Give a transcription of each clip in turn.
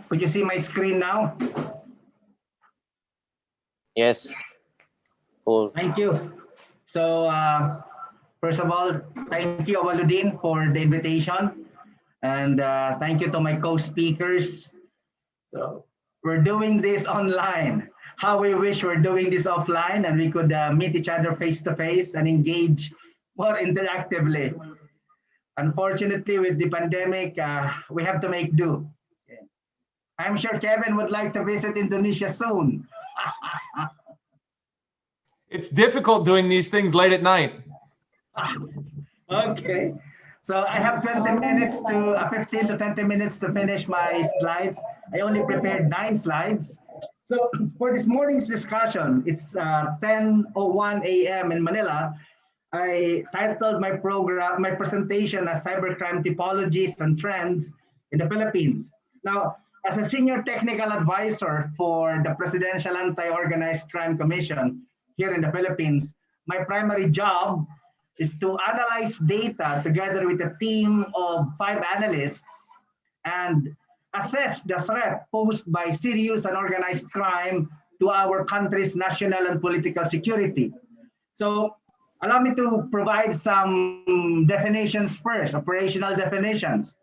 Could you see my screen now? Yes. Cool. Thank you. So first of all, thank you, Awaluddin, for the invitation. And thank you to my co-speakers. So we're doing this online. How we wish we're doing this offline and we could meet each other face to face and engage more interactively. Unfortunately, with the pandemic, we have to make do. I'm sure Kevin would like to visit Indonesia soon. It's difficult doing these things late at night. Okay. So I have 20 minutes to 15 to 20 minutes to finish my slides. I only prepared 9 slides. So for this morning's discussion, it's 10:01 a.m. in Manila. I titled my presentation as Cybercrime Typologies and Trends in the Philippines. Now, as a senior technical advisor for the Presidential Anti-Organized Crime Commission here in the Philippines, my primary job is to analyze data together with a team of 5 analysts and assess the threat posed by serious and organized crime to our country's national and political security. So allow me to provide some definitions first, operational definitions.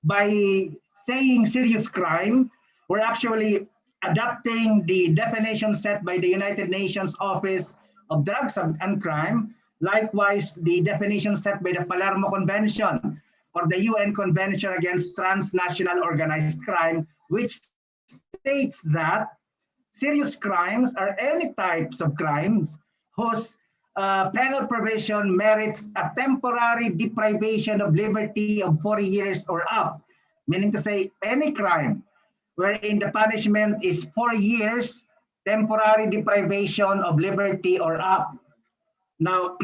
By saying serious crime, we're actually adopting the definition set by the United Nations Office of Drugs and Crime, likewise the definition set by the Palermo Convention or the UN Convention Against Transnational Organized Crime, which states that serious crimes are any types of crimes whose penal provision merits a temporary deprivation of liberty of 4 years or up, meaning to say any crime wherein the punishment is 4 years, temporary deprivation of liberty or up. Now,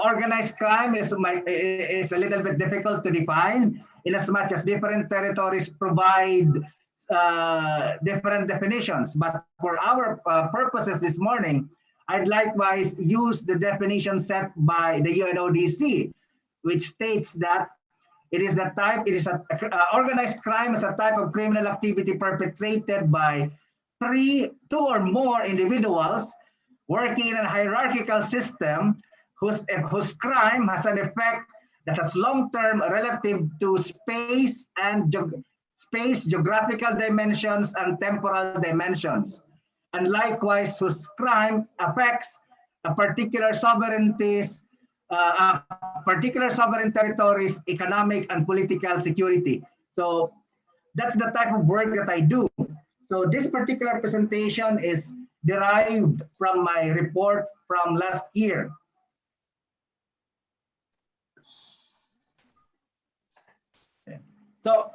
organized crime is a little bit difficult to define in as much as different territories provide different definitions. But for our purposes this morning, I'd likewise use the definition set by the UNODC, which states that organized crime is a type of criminal activity perpetrated by 2 or more individuals working in a hierarchical system whose crime has an effect that has long-term relative to space, geographical dimensions, and temporal dimensions. And likewise, whose crime affects a particular sovereign territory's economic and political security. So that's the type of work that I do. So this particular presentation is derived from my report from last year. So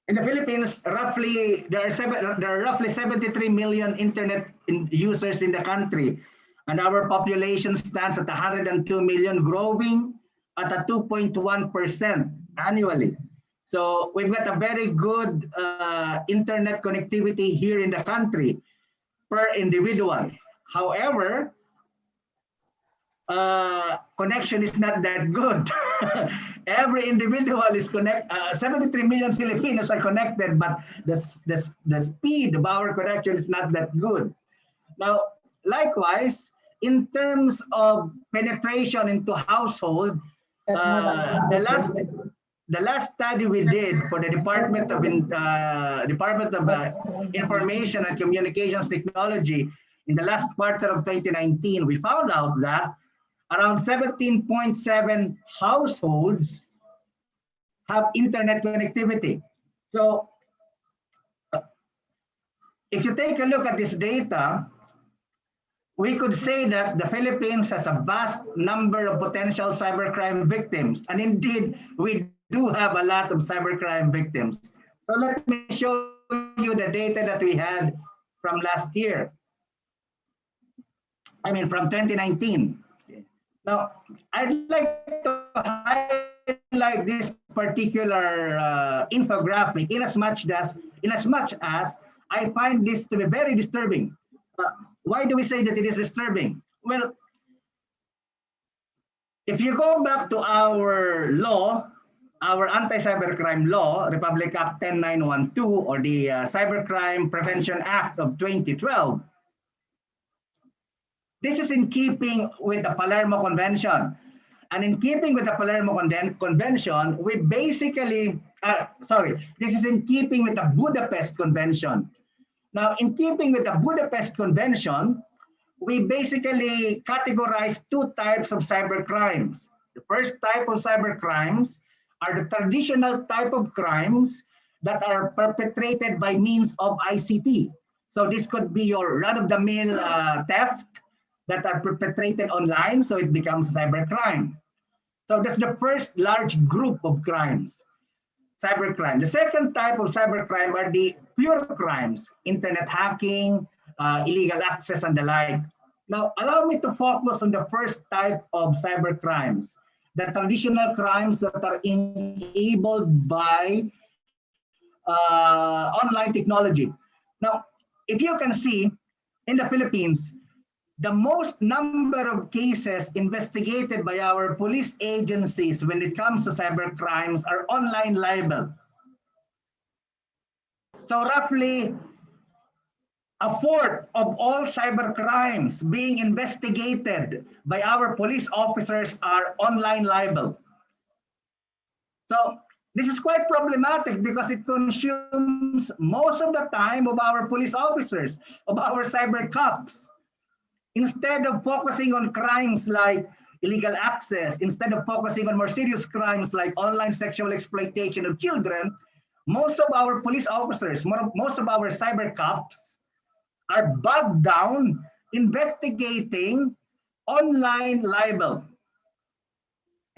in the Philippines, there are roughly 73 million internet users in the country, and our population stands at 102 million, growing at a 2.1% annually. So we've got a very good internet connectivity here in the country per individual. However, connection is not that good. Every individual is connected. 73 million Filipinos are connected, but the speed of our connection is not that good. Now, likewise, in terms of penetration into household, the last study we did for the Department of Information and Communications Technology in the last quarter of 2019, we found out that around 17.7 households have internet connectivity. So if you take a look at this data, we could say that the Philippines has a vast number of potential cybercrime victims. And indeed, we do have a lot of cybercrime victims. So let me show you the data that we had from last year. I mean, from 2019. Now, I'd like to highlight this particular infographic in as much as I find this to be very disturbing. Why do we say that it is disturbing? Well, if you go back to our law, our anti-cybercrime law, Republic Act 10912, or the Cybercrime Prevention Act of 2012. This is in keeping with the Palermo Convention. And in keeping with the Palermo Convention, we basically, this is in keeping with the Budapest Convention. Now, in keeping with the Budapest Convention, we basically categorize two types of cybercrimes. The first type of cybercrimes are the traditional type of crimes that are perpetrated by means of ICT. So this could be your run-of-the-mill theft that are perpetrated online, so it becomes cybercrime. So that's the first large group of crimes, cybercrime. The second type of cybercrime are the pure crimes, internet hacking, illegal access, and the like. Now, allow me to focus on the first type of cybercrimes, the traditional crimes that are enabled by online technology. Now, if you can see, in the Philippines, the most number of cases investigated by our police agencies when it comes to cyber crimes are online libel. So roughly a fourth of all cyber crimes being investigated by our police officers are online libel. So this is quite problematic because it consumes most of the time of our police officers, of our cyber cops. Instead of focusing on crimes like illegal access, instead of focusing on more serious crimes like online sexual exploitation of children, most of our police officers, most of our cyber cops are bogged down investigating online libel,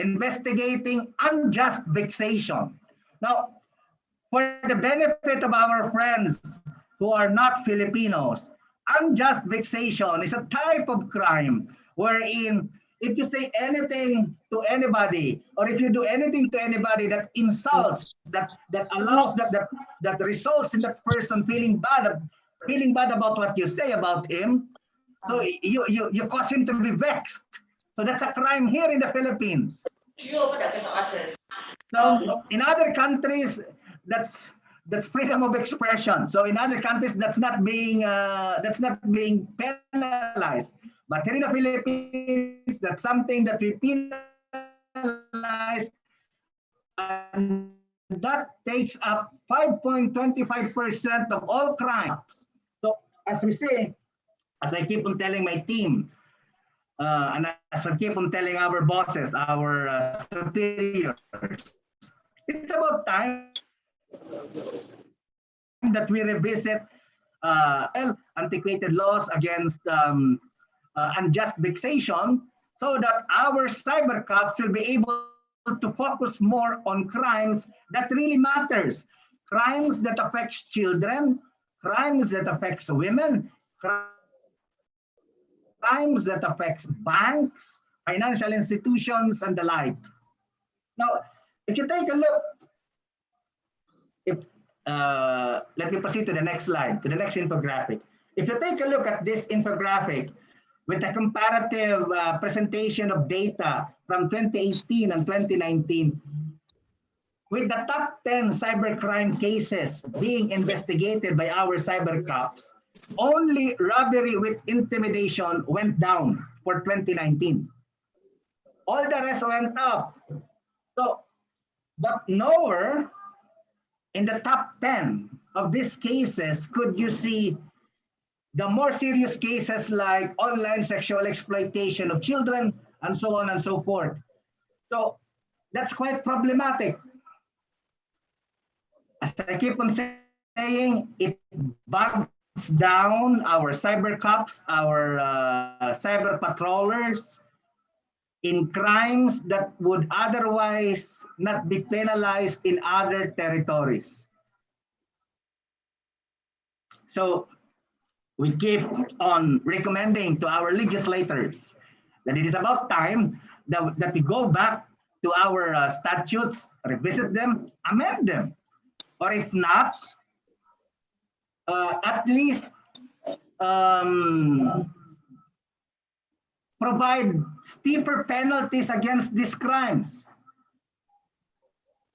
investigating unjust vexation. Now, for the benefit of our friends who are not Filipinos, unjust vexation is a type of crime wherein if you say anything to anybody, or if you do anything to anybody that insults, that allows, that results in that person feeling bad about what you say about him, so you cause him to be vexed. So that's a crime here in the Philippines. So in other countries, that's freedom of expression. So in other countries, that's not being penalized. But here in the Philippines, that's something that we penalize, and that takes up 5.25% of all crimes. So as we say, as I keep on telling my team, and as I keep on telling our bosses, our superiors, it's about time that we revisit antiquated laws against unjust vexation, so that our cyber cops will be able to focus more on crimes that really matters, crimes that affects children, crimes that affects women, crimes that affects banks, financial institutions, and the like. Now, if you take a look, let me proceed to the next slide, to the next infographic. If you take a look at this infographic with a comparative presentation of data from 2018 and 2019, with the top 10 cybercrime cases being investigated by our cyber cops, only robbery with intimidation went down for 2019. All the rest went up. So, but nowhere in the top 10 of these cases could you see the more serious cases like online sexual exploitation of children and so on and so forth. So that's quite problematic. As I keep on saying, it bogs down our cyber cops, our cyber patrollers in crimes that would otherwise not be penalized in other territories. So we keep on recommending to our legislators that it is about time that we go back to our statutes, revisit them, amend them. Or if not, at least provide stiffer penalties against these crimes.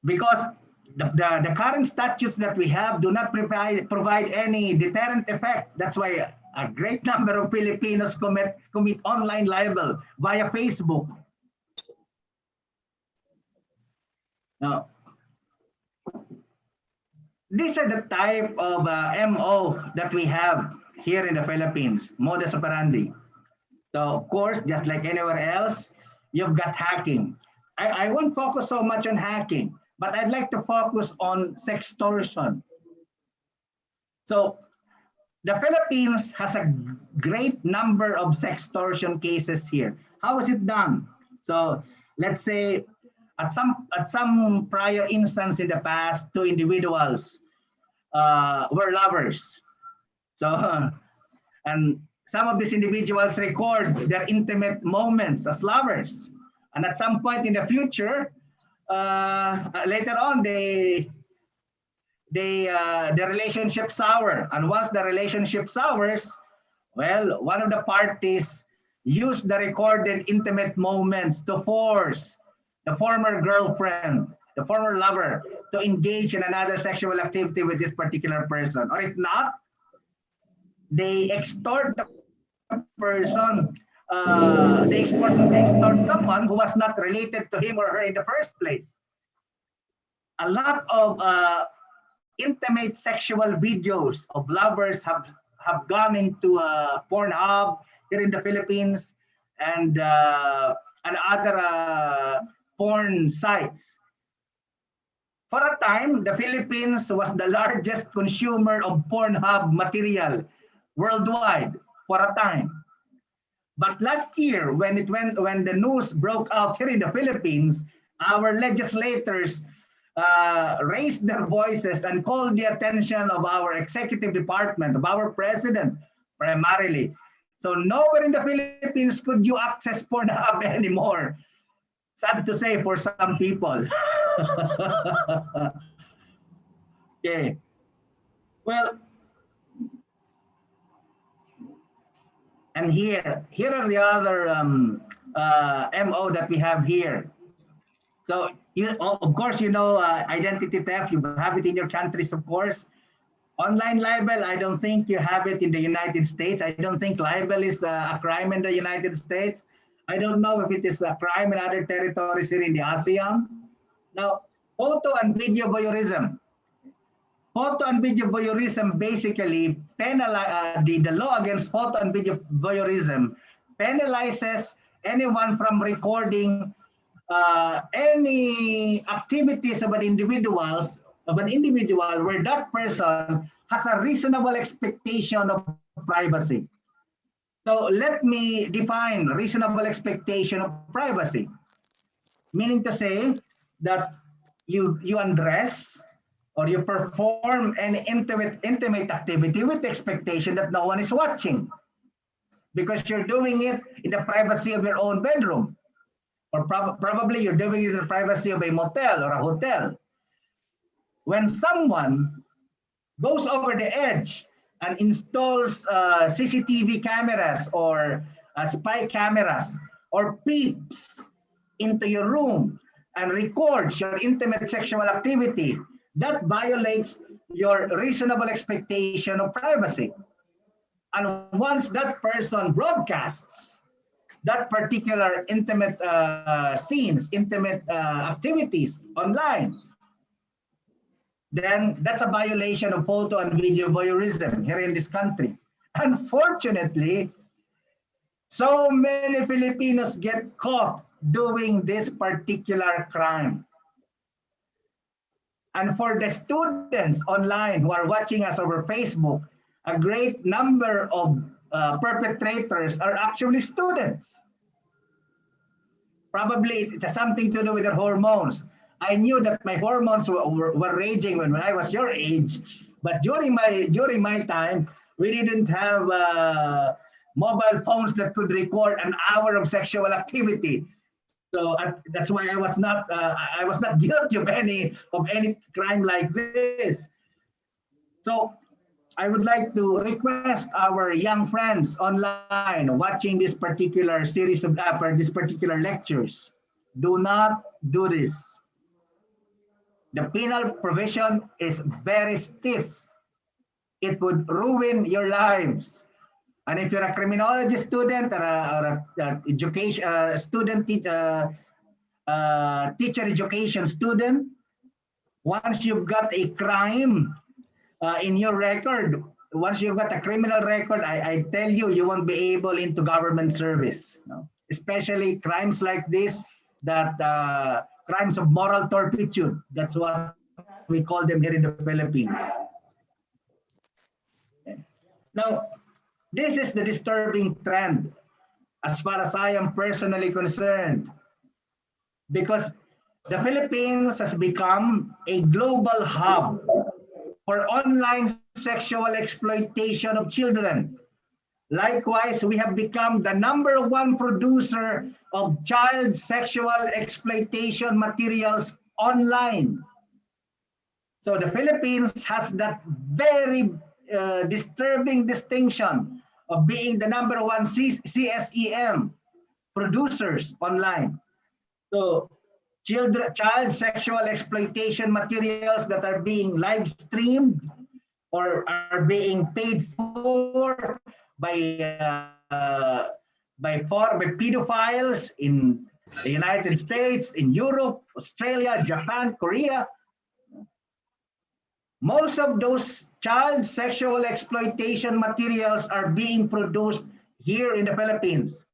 because the current statutes that we have do not provide any deterrent effect. That's why a great number of Filipinos commit online libel via Facebook. Now, these are the type of MO that we have here in the Philippines, modus operandi. So, of course, just like anywhere else, you've got hacking. I won't focus so much on hacking, but I'd like to focus on sextortion. So, the Philippines has a great number of sextortion cases here. How is it done? So, let's say at some prior instance in the past, two individuals were lovers. So, and some of these individuals record their intimate moments as lovers. And at some point in the future, later on, the relationship sour. And once the relationship sours, well, one of the parties used the recorded intimate moments to force the former girlfriend, the former lover, to engage in another sexual activity with this particular person. Or if not, they extort the person, they extort someone who was not related to him or her in the first place. A lot of intimate sexual videos of lovers have gone into Pornhub here in the Philippines and other porn sites. For a time, the Philippines was the largest consumer of Pornhub material worldwide for a time. But last year, when the news broke out here in the Philippines, our legislators raised their voices and called the attention of our executive department, of our president primarily. So nowhere in the Philippines could you access Pornhub anymore. Sad to say for some people. Okay. Well, and here are the other MO that we have here. So, of course, identity theft, you have it in your countries, of course. Online libel, I don't think you have it in the United States. I don't think libel is a crime in the United States. I don't know if it is a crime in other territories here in the ASEAN. Now, photo and video voyeurism. Photo and video voyeurism basically penalize, the law against photo and video voyeurism penalizes anyone from recording any activities of an individual where that person has a reasonable expectation of privacy. So let me define reasonable expectation of privacy. Meaning to say that you undress or you perform an intimate activity with the expectation that no one is watching, because you're doing it in the privacy of your own bedroom, or probably you're doing it in the privacy of a motel or a hotel. When someone goes over the edge and installs CCTV cameras or spy cameras or peeps into your room and records your intimate sexual activity, that violates your reasonable expectation of privacy. And once that person broadcasts that particular intimate scenes, intimate activities online, then that's a violation of photo and video voyeurism here in this country. Unfortunately, so many Filipinos get caught doing this particular crime. And for the students online who are watching us over Facebook, a great number of perpetrators are actually students. Probably it has something to do with their hormones. I knew that my hormones were raging when I was your age, but during my time, we didn't have mobile phones that could record an hour of sexual activity. So that's why I was not guilty of any crime like this. So I would like to request our young friends online watching this particular series of these particular lectures, do not do this. The penal provision is very stiff. It would ruin your lives. And if you're a criminology student or a education student, teacher education student, once you've got a crime in your record, once you've got a criminal record, I tell you, you won't be able into government service. No? Especially crimes like this, that crimes of moral turpitude. That's what we call them here in the Philippines. Now, this is the disturbing trend as far as I am personally concerned, because the Philippines has become a global hub for online sexual exploitation of children. Likewise, we have become the #1 producer of child sexual exploitation materials online. So the Philippines has that very disturbing distinction of being the #1 CSEM producers online. So child sexual exploitation materials that are being live streamed or are being paid for by pedophiles in the United States, in Europe, Australia, Japan, Korea. Most of those child sexual exploitation materials are being produced here in the Philippines.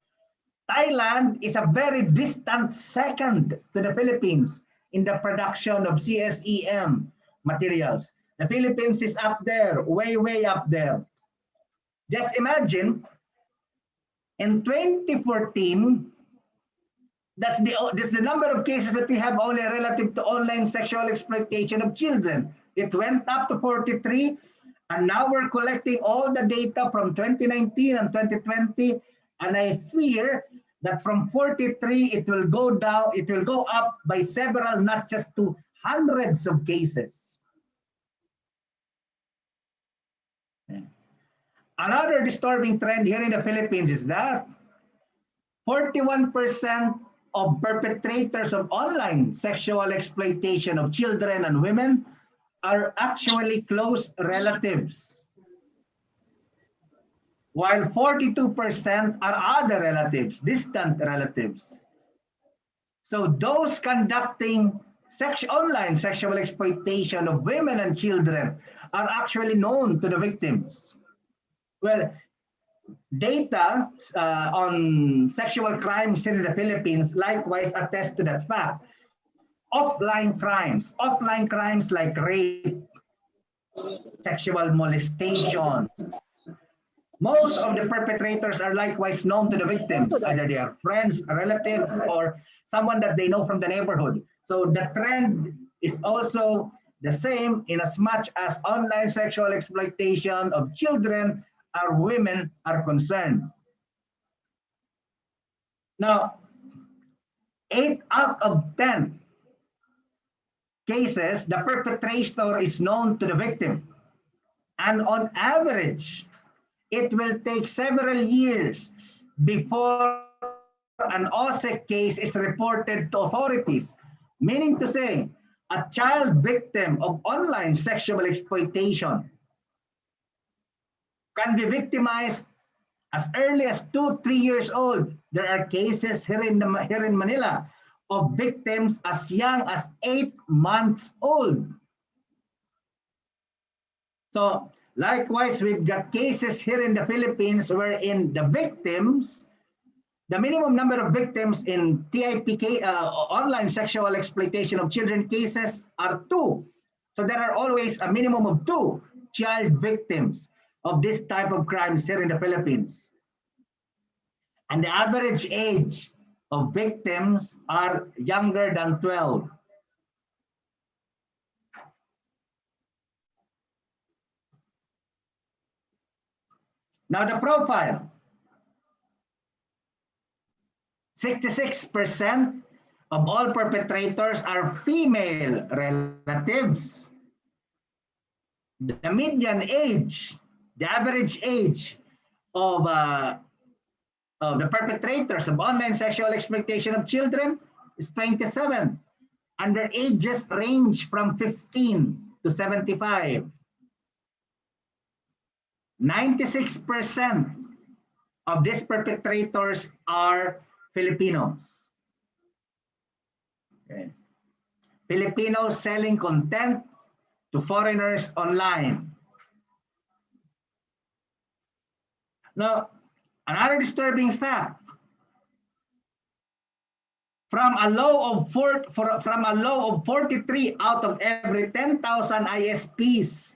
Thailand is a very distant second to the Philippines in the production of CSEM materials. The Philippines is up there, way, way up there. Just imagine, in 2014, that's the number of cases that we have only relative to online sexual exploitation of children. It went up to 43, and now we're collecting all the data from 2019 and 2020, and I fear that from 43, it will go down, it will go up by several, not just to hundreds of cases. Another disturbing trend here in the Philippines is that 41% of perpetrators of online sexual exploitation of children and women are actually close relatives, while 42% are other relatives, distant relatives. So those conducting online sexual exploitation of women and children are actually known to the victims. Well, data on sexual crimes in the Philippines likewise attest to that fact. Offline crimes like rape, sexual molestation, most of the perpetrators are likewise known to the victims, either they are friends, relatives, or someone that they know from the neighborhood. So the trend is also the same in as much as online sexual exploitation of children or women are concerned. Now, 8 out of 10 cases, the perpetrator is known to the victim. And on average, it will take several years before an OSEC case is reported to authorities, meaning to say, a child victim of online sexual exploitation can be victimized as early as 2-3 years old. There are cases here in Manila of victims as young as 8 months old. So likewise, we've got cases here in the Philippines wherein the victims, the minimum number of victims in TIPK, online sexual exploitation of children cases, are 2. So there are always a minimum of 2 child victims of this type of crimes here in the Philippines. And the average age of victims are younger than 12. Now the profile. 66% of all perpetrators are female relatives. The median age, the average age of the perpetrators of online sexual exploitation of children is 27. and their ages range from 15 to 75. 96% of these perpetrators are Filipinos. Okay. Filipinos selling content to foreigners online. Now, another disturbing fact, from a low of 43 out of every 10,000 ISPs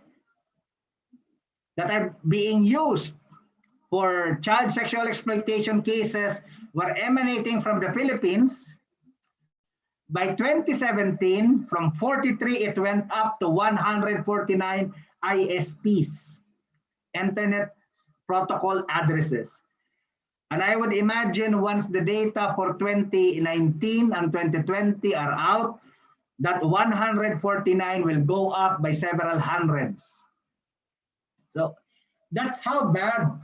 that are being used for child sexual exploitation cases were emanating from the Philippines. By 2017, from 43, it went up to 149 ISPs, Internet Protocol addresses. And I would imagine once the data for 2019 and 2020 are out, that 149 will go up by several hundreds. So that's how bad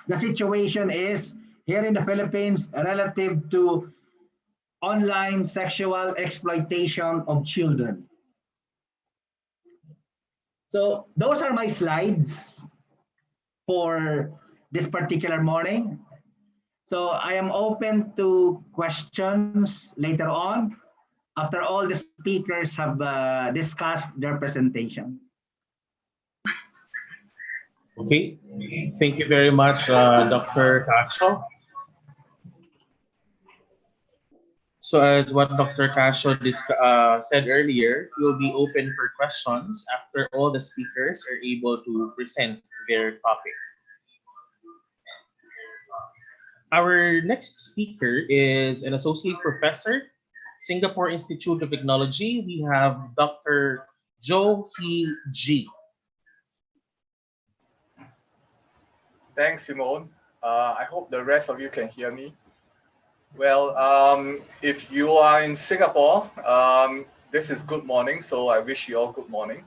the situation is here in the Philippines relative to online sexual exploitation of children. So those are my slides for this particular morning. So I am open to questions later on after all the speakers have discussed their presentation. Okay, thank you very much, Dr. Casio. So as what Dr. Casio said earlier, we'll be open for questions after all the speakers are able to present their topic. Our next speaker is an associate professor, Singapore Institute of Technology. We have Dr. Jo Hee Ji. Thanks, Simone. I hope the rest of you can hear me. Well, if you are in Singapore, this is good morning, so I wish you all good morning.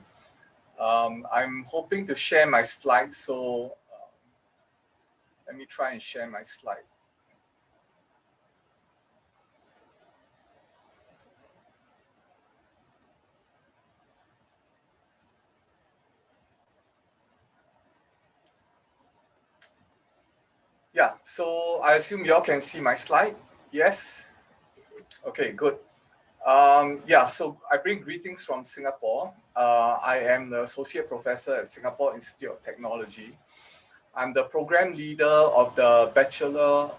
I'm hoping to share my slides, so let me try and share my slide. Yeah, so I assume you all can see my slide. Yes? Okay, good. Yeah, so I bring greetings from Singapore. I am the Associate Professor at Singapore Institute of Technology. I'm the Program Leader of the Bachelor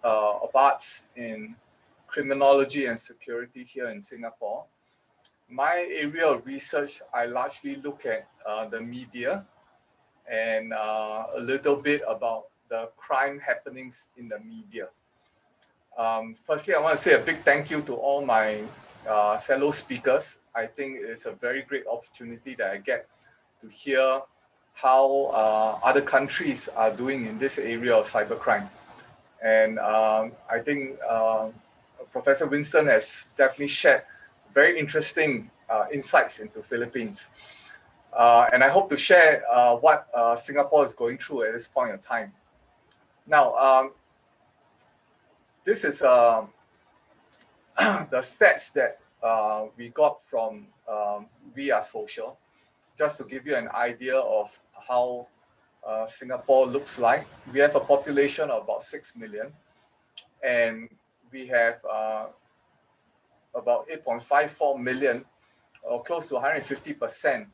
of Arts in Criminology and Security here in Singapore. My area of research, I largely look at the media and a little bit about the crime happenings in the media. Firstly, I want to say a big thank you to all my fellow speakers. I think it's a very great opportunity that I get to hear how other countries are doing in this area of cybercrime. And I think Professor Winston has definitely shared very interesting insights into Philippines. And I hope to share what Singapore is going through at this point in time. Now, this is the stats that we got from We Are Social, just to give you an idea of how Singapore looks like. We have a population of about 6 million, and we have about 8.54 million, or close to 150%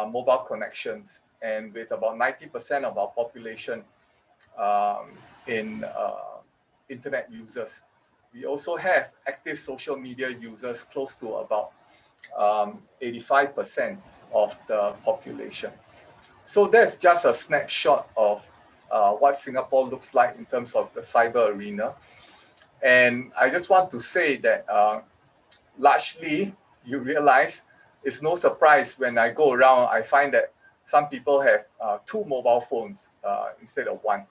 mobile connections, and with about 90% of our population in internet users. We also have active social media users, close to about 85% of the population. So that's just a snapshot of what Singapore looks like in terms of the cyber arena. And I just want to say that largely, you realize it's no surprise when I go around, I find that some people have 2 mobile phones instead of 1.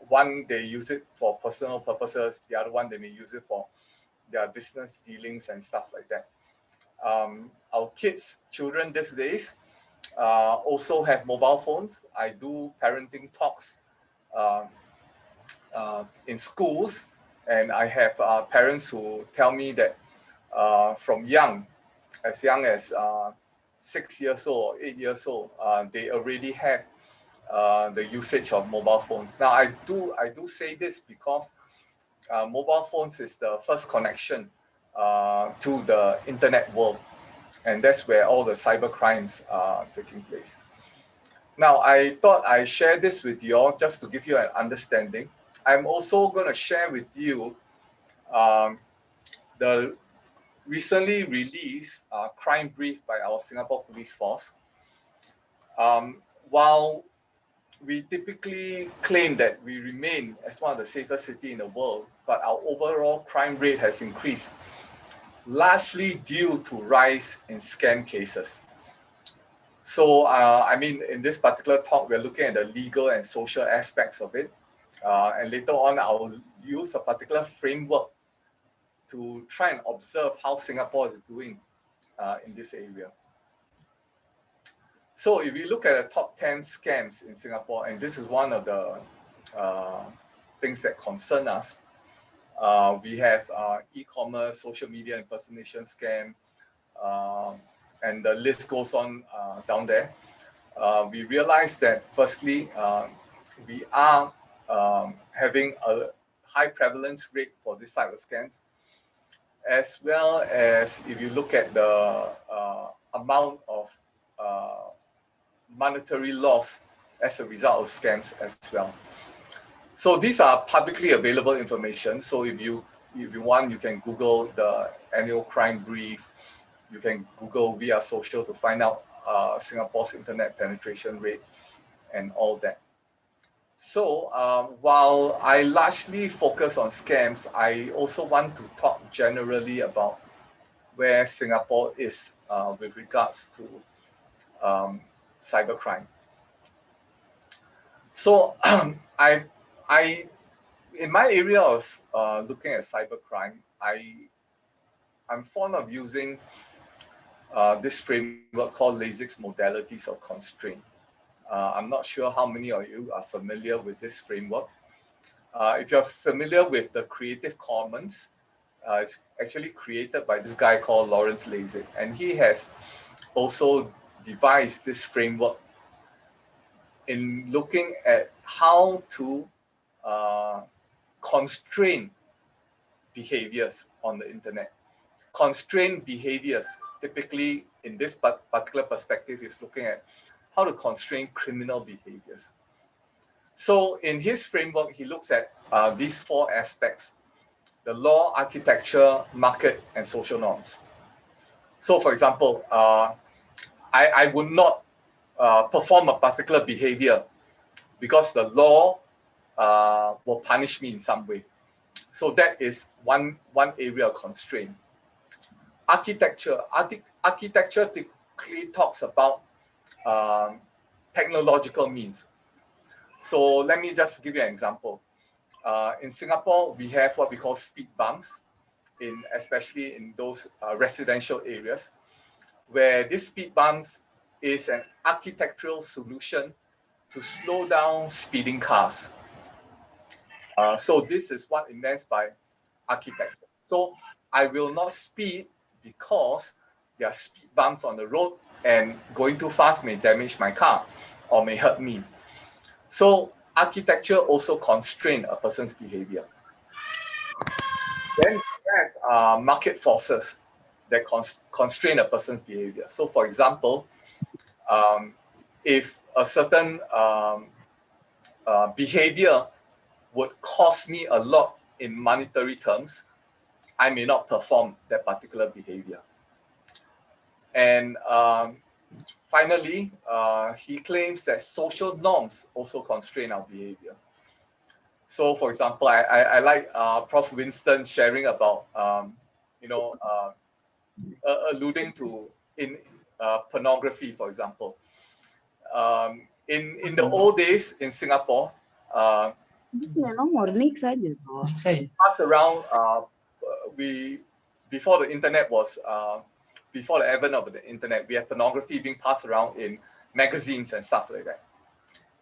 One, they use it for personal purposes. The other one, they may use it for their business dealings and stuff like that. Our children these days also have mobile phones. I do parenting talks in schools, And I have parents who tell me that from as young as 6 years old or 8 years old, they already have the usage of mobile phones. Now, I do say this because mobile phones is the first connection to the internet world, and that's where all the cyber crimes are taking place. Now, I thought I'd share this with you all just to give you an understanding. I'm also going to share with you the recently released crime brief by our Singapore Police Force. While we typically claim that we remain as one of the safest cities in the world, but our overall crime rate has increased, largely due to rise in scam cases. So, I mean, in this particular talk, we're looking at the legal and social aspects of it. And later on, I'll use a particular framework to try and observe how Singapore is doing in this area. So if you look at the top 10 scams in Singapore, and this is one of the things that concern us, we have e-commerce, social media impersonation scam, and the list goes on down there. We realize that firstly, we are having a high prevalence rate for this type of scams, as well as if you look at the amount of monetary loss as a result of scams as well. So these are publicly available information. So if you want, you can Google the annual crime brief. You can Google via social to find out Singapore's internet penetration rate and all that. So while I largely focus on scams, I also want to talk generally about where Singapore is with regards to cybercrime. So I in my area of looking at cybercrime, I'm fond of using this framework called LASIK's modalities of constraint. I'm not sure how many of you are familiar with this framework. If you're familiar with the Creative Commons, it's actually created by this guy called Lawrence Lasik, and he has also devised this framework in looking at how to constrain behaviors on the internet. Constrain behaviors, typically in this particular perspective, is looking at how to constrain criminal behaviors. So in his framework, he looks at these four aspects: the law, architecture, market, and social norms. So for example, I would not perform a particular behavior because the law will punish me in some way. So that is one area of constraint. Architecture typically talks about technological means. So let me just give you an example. In Singapore, we have what we call speed bumps, especially in those residential areas, where this speed bumps is an architectural solution to slow down speeding cars. So this is what it means by architecture. So I will not speed because there are speed bumps on the road, and going too fast may damage my car or may hurt me. So architecture also constrains a person's behavior. Then we have market forces that constrain a person's behavior. So for example, if a certain behavior would cost me a lot in monetary terms, I may not perform that particular behavior. And finally, he claims that social norms also constrain our behavior. So for example, I like Prof. Winston sharing about, alluding to in pornography, for example. In the old days in Singapore, pass around, before the internet was, before the advent of the internet, we had pornography being passed around in magazines and stuff like that.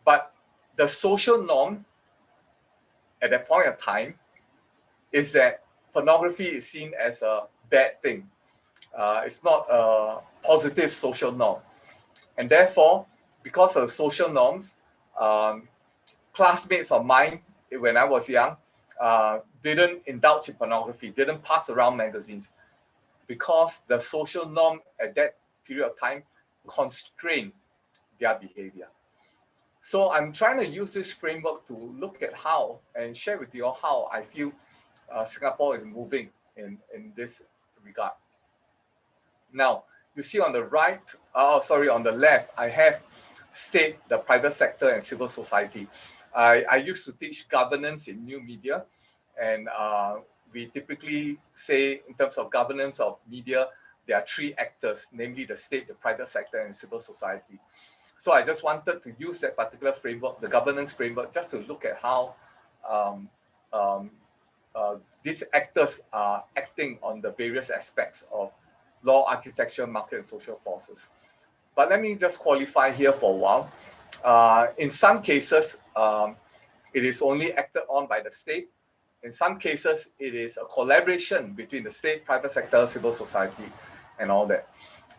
But the social norm at that point of time is that pornography is seen as a bad thing. It's not a positive social norm. And therefore, because of social norms, classmates of mine, when I was young, didn't indulge in pornography, didn't pass around magazines, because the social norm at that period of time constrained their behavior. So I'm trying to use this framework to look at how and share with you all how I feel Singapore is moving in this regard. Now, you see on the right, on the left, I have state, the private sector, and civil society. I used to teach governance in new media, and we typically say in terms of governance of media, there are three actors, namely the state, the private sector, and civil society. So I just wanted to use that particular framework, the governance framework, just to look at how these actors are acting on the various aspects of law, architecture, market, and social forces. But let me just qualify here for a while. In some cases, it is only acted on by the state. In some cases, it is a collaboration between the state, private sector, civil society, and all that.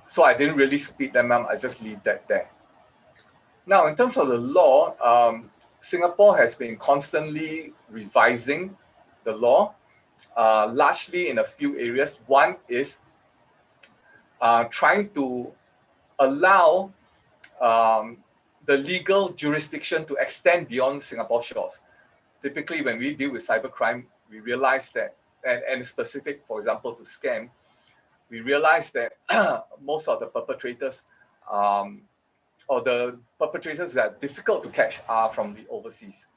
So I didn't really split them up, I just leave that there. Now, in terms of the law, Singapore has been constantly revising the law, largely in a few areas. One is trying to allow the legal jurisdiction to extend beyond Singapore shores. Typically, when we deal with cybercrime, we realize that, and specific, for example, to scam, we realize that most of the perpetrators or the perpetrators that are difficult to catch are from the overseas.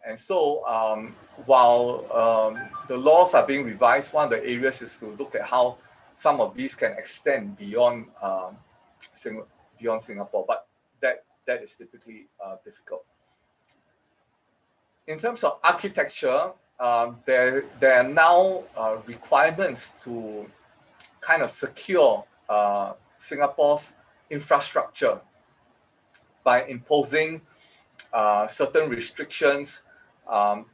And so while the laws are being revised, one of the areas is to look at how some of these can extend beyond Singapore, but that is typically difficult. In terms of architecture, there are now requirements to kind of secure Singapore's infrastructure by imposing certain restrictions,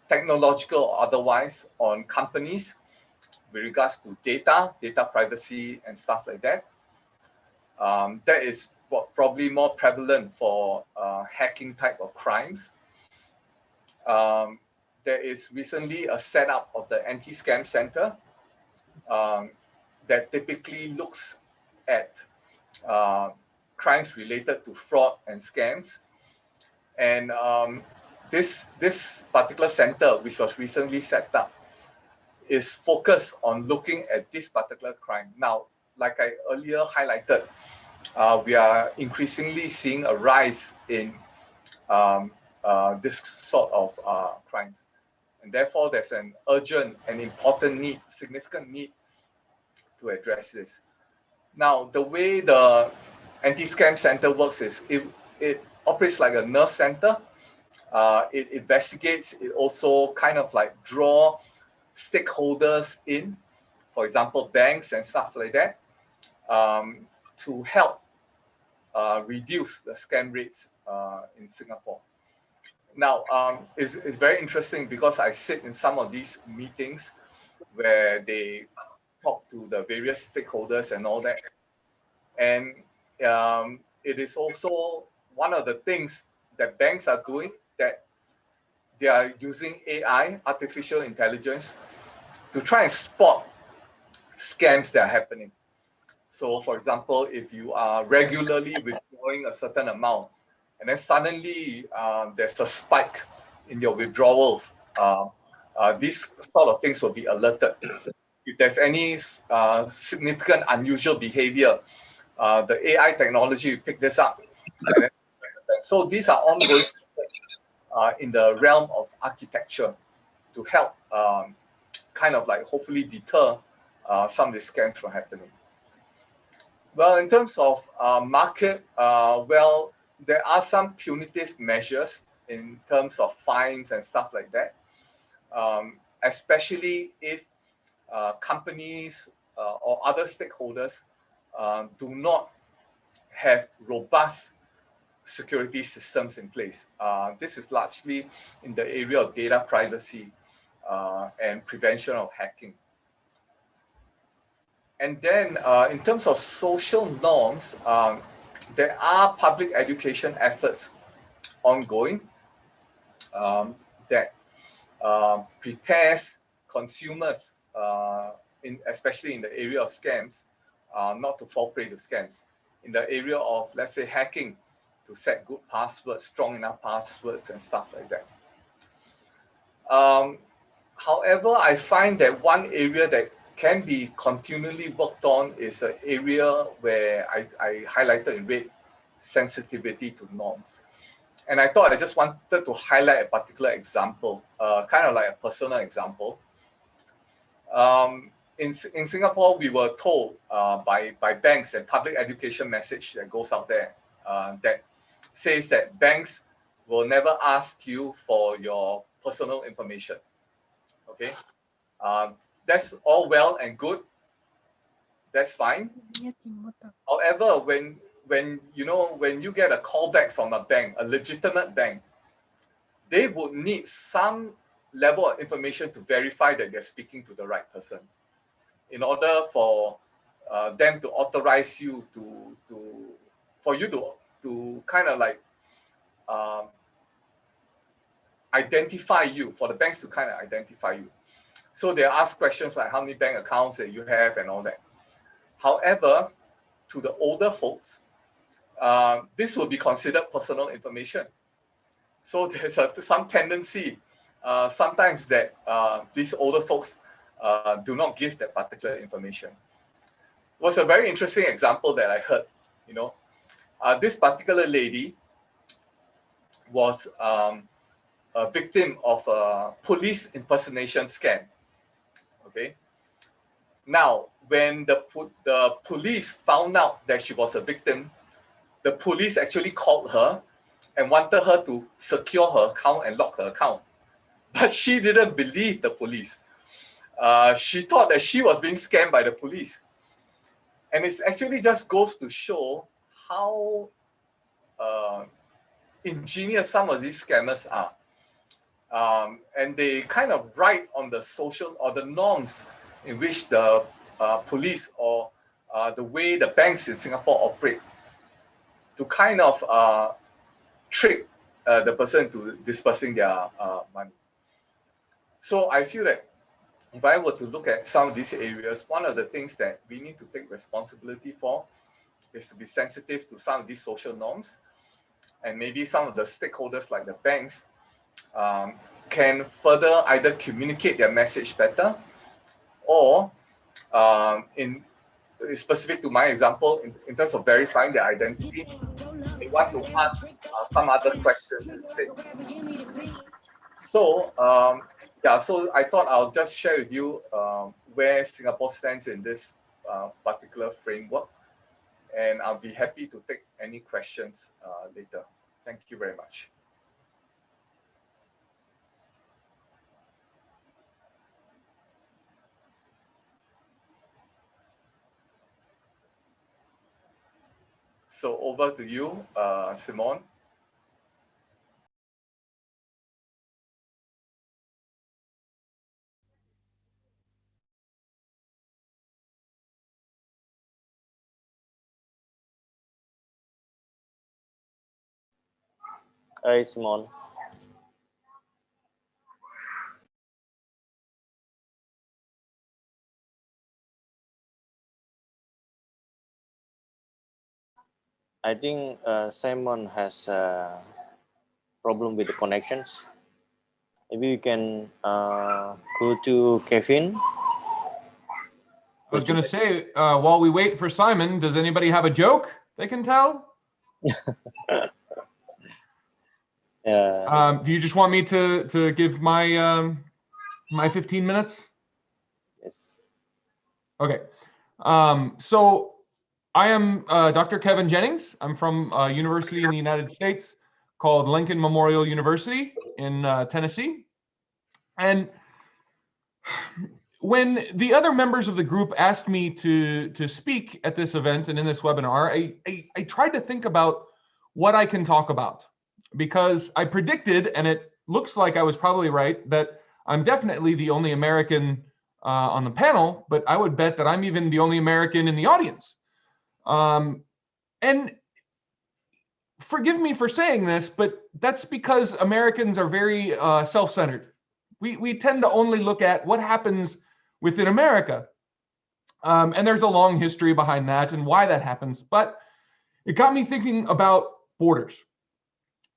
technological or otherwise, on companies with regards to data privacy, and stuff like that. That is probably more prevalent for hacking type of crimes. There is recently a setup of the anti-scam center that typically looks at crimes related to fraud and scams. And this particular center, which was recently set up, is focused on looking at this particular crime. Now, like I earlier highlighted, we are increasingly seeing a rise in this sort of crimes. And therefore, there's an urgent and important need, significant need to address this. Now, the way the anti-scam center works is it operates like a nerve center. It investigates, it also kind of like draw stakeholders in, for example, banks and stuff like that, to help reduce the scam rates in Singapore. Now, it's very interesting because I sit in some of these meetings where they talk to the various stakeholders and all that. And it is also one of the things that banks are doing, that they are using AI, artificial intelligence, to try and spot scams that are happening. So for example, if you are regularly withdrawing a certain amount, and then suddenly there's a spike in your withdrawals, these sort of things will be alerted. If there's any significant unusual behavior, the AI technology will pick this up. So these are ongoing in the realm of architecture to help kind of like hopefully deter some of the scams from happening. Well, in terms of market, well, there are some punitive measures in terms of fines and stuff like that, especially if companies or other stakeholders do not have robust security systems in place. This is largely in the area of data privacy. and prevention of hacking. And then in terms of social norms, there are public education efforts ongoing that prepares consumers, especially in the area of scams, not to fall prey to scams. In the area of, let's say, hacking, to set good passwords, strong enough passwords and stuff like that. However, I find that one area that can be continually worked on is an area where I highlighted in red, sensitivity to norms. And I thought I just wanted to highlight a particular example, kind of like a personal example. In Singapore, we were told by banks and public education message that goes out there that says that banks will never ask you for your personal information. Okay, that's all well and good. That's fine. However, when you get a call back from a bank, a legitimate bank, they would need some level of information to verify that they're speaking to the right person, in order for them to authorize you for you to kind of like identify you, for the banks to kind of identify you. So they ask questions like how many bank accounts that you have and all that. However, to the older folks, this will be considered personal information. So there's some tendency sometimes that these older folks do not give that particular information. It was a very interesting example that I heard. This particular lady was a victim of a police impersonation scam. Okay. Now, when the police found out that she was a victim, the police actually called her and wanted her to secure her account and lock her account. But she didn't believe the police. She thought that she was being scammed by the police. And it actually just goes to show how ingenious some of these scammers are. And they kind of write on the social or the norms in which the police or the way the banks in Singapore operate to kind of trick the person into dispersing their money. So I feel that if I were to look at some of these areas, one of the things that we need to take responsibility for is to be sensitive to some of these social norms, and maybe some of the stakeholders like the banks can further either communicate their message better, or in specific to my example, in terms of verifying their identity, they want to ask some other questions instead. So so I thought I'll just share with you where Singapore stands in this particular framework, and I'll be happy to take any questions later. Thank you very much. So over to you, Simone. Hi, Simon. I think Simon has a problem with the connections. Maybe you can go to Kevin. I was going to say, while we wait for Simon, does anybody have a joke they can tell? Do you just want me to give my my 15 minutes? Yes. Okay. So I am Dr. Kevin Jennings. I'm from a university in the United States called Lincoln Memorial University in Tennessee. And when the other members of the group asked me to speak at this event and in this webinar, I tried to think about what I can talk about, because I predicted, and it looks like I was probably right, that I'm definitely the only American on the panel, but I would bet that I'm even the only American in the audience. And forgive me for saying this, but that's because Americans are very self-centered. We tend to only look at what happens within America. And there's a long history behind that and why that happens. But it got me thinking about borders.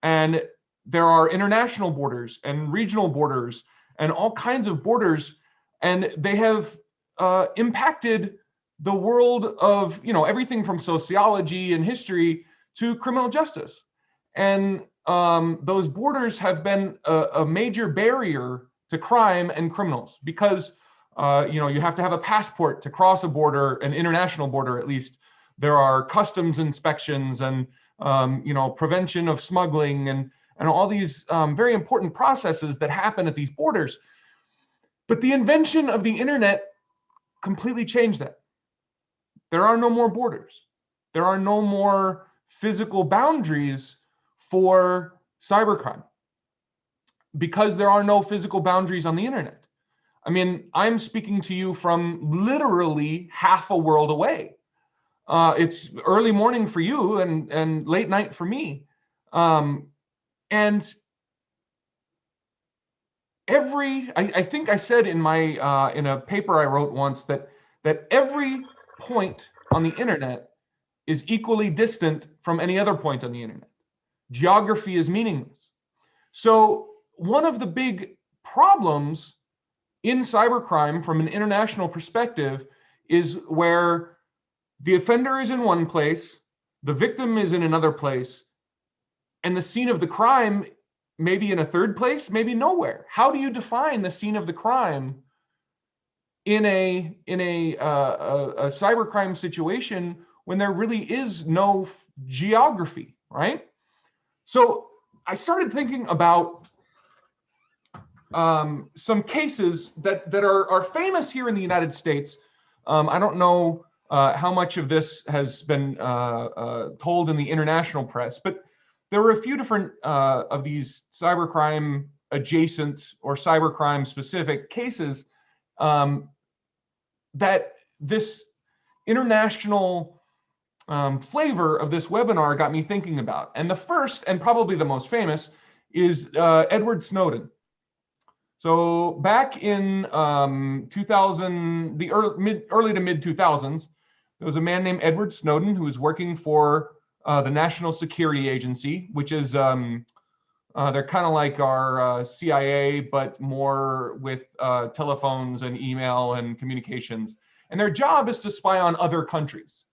And there are international borders and regional borders and all kinds of borders. And they have impacted the world of, everything from sociology and history to criminal justice. And those borders have been a major barrier to crime and criminals because, you have to have a passport to cross a border, an international border at least. There are customs inspections and, prevention of smuggling and all these very important processes that happen at these borders. But the invention of the internet completely changed that. There are no more borders. There are no more physical boundaries for cybercrime because there are no physical boundaries on the internet. I mean, I'm speaking to you from literally half a world away. It's early morning for you and late night for me. And I think I said in my in a paper I wrote once that every point on the internet is equally distant from any other point on the internet. Geography is meaningless. So one of the big problems in cybercrime from an international perspective is where the offender is in one place, the victim is in another place, and the scene of the crime may be in a third place, maybe nowhere. How do you define the scene of the crime in a cybercrime situation when there really is no geography, right? So I started thinking about some cases that are famous here in the United States. I don't know how much of this has been told in the international press, but there were a few different of these cybercrime adjacent or cybercrime specific cases that this international flavor of this webinar got me thinking about. And the first, and probably the most famous, is Edward Snowden. So back in 2000, the early to mid 2000s, there was a man named Edward Snowden who was working for the National Security Agency, which is, they're kind of like our CIA, but more with telephones and email and communications. And their job is to spy on other countries.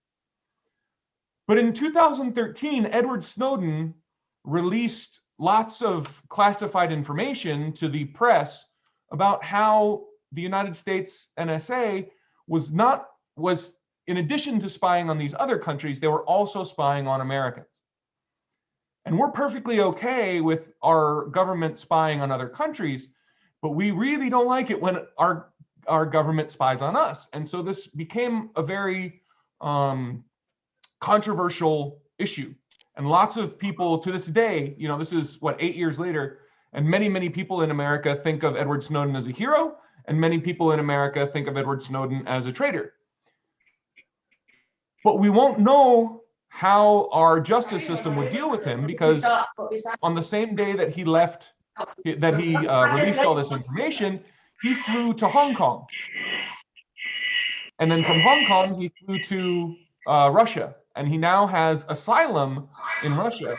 But in 2013, Edward Snowden released lots of classified information to the press about how the United States NSA was in addition to spying on these other countries, they were also spying on Americans. And we're perfectly okay with our government spying on other countries, but we really don't like it when our government spies on us. And so this became a very controversial issue. And lots of people to this day, this is 8 years later, and many people in America think of Edward Snowden as a hero, and many people in America think of Edward Snowden as a traitor. But we won't know how our justice system would deal with him because on the same day that he left, that he released all this information, he flew to Hong Kong. And then from Hong Kong, he flew to Russia. And he now has asylum in Russia.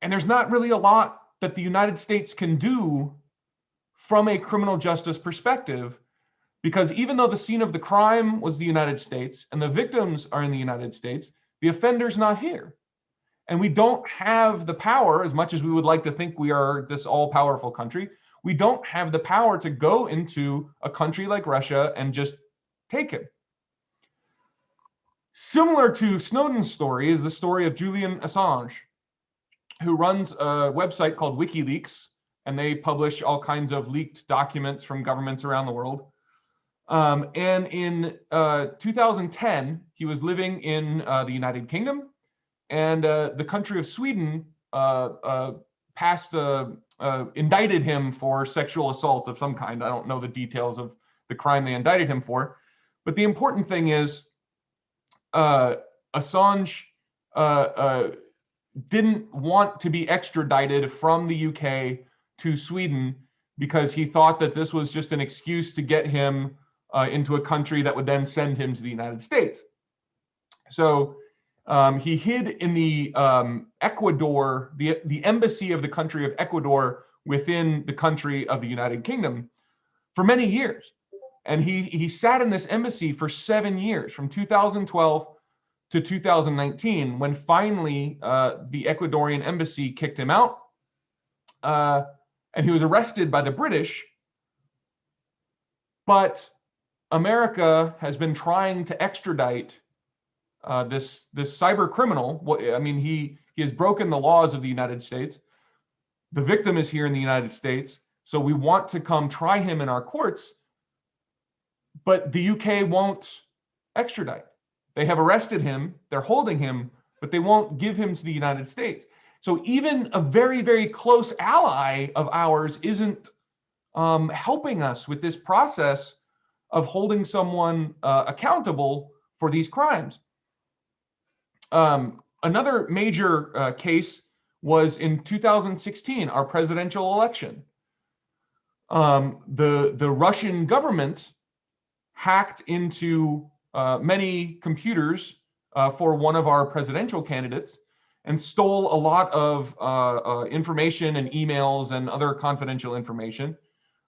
And there's not really a lot that the United States can do from a criminal justice perspective, because even though the scene of the crime was the United States and the victims are in the United States, the offender's not here. And we don't have the power, as much as we would like to think we are this all-powerful country, we don't have the power to go into a country like Russia and just take him. Similar to Snowden's story is the story of Julian Assange, who runs a website called WikiLeaks, and they publish all kinds of leaked documents from governments around the world. And in 2010, he was living in the United Kingdom, and the country of Sweden indicted him for sexual assault of some kind. I don't know the details of the crime they indicted him for, but the important thing is Assange didn't want to be extradited from the UK to Sweden because he thought that this was just an excuse to get him into a country that would then send him to the United States. So he hid in the Ecuador, the embassy of the country of Ecuador within the country of the United Kingdom for many years. And he sat in this embassy for 7 years, from 2012 to 2019, when finally the Ecuadorian embassy kicked him out. And he was arrested by the British. But America has been trying to extradite this cyber criminal. I mean, he has broken the laws of the United States. The victim is here in the United States. So we want to come try him in our courts. But the UK won't extradite. They have arrested him, they're holding him, but they won't give him to the United States. So even a very, very close ally of ours isn't helping us with this process of holding someone accountable for these crimes. Another major case was in 2016, our presidential election. The Russian government hacked into many computers for one of our presidential candidates and stole a lot of information and emails and other confidential information.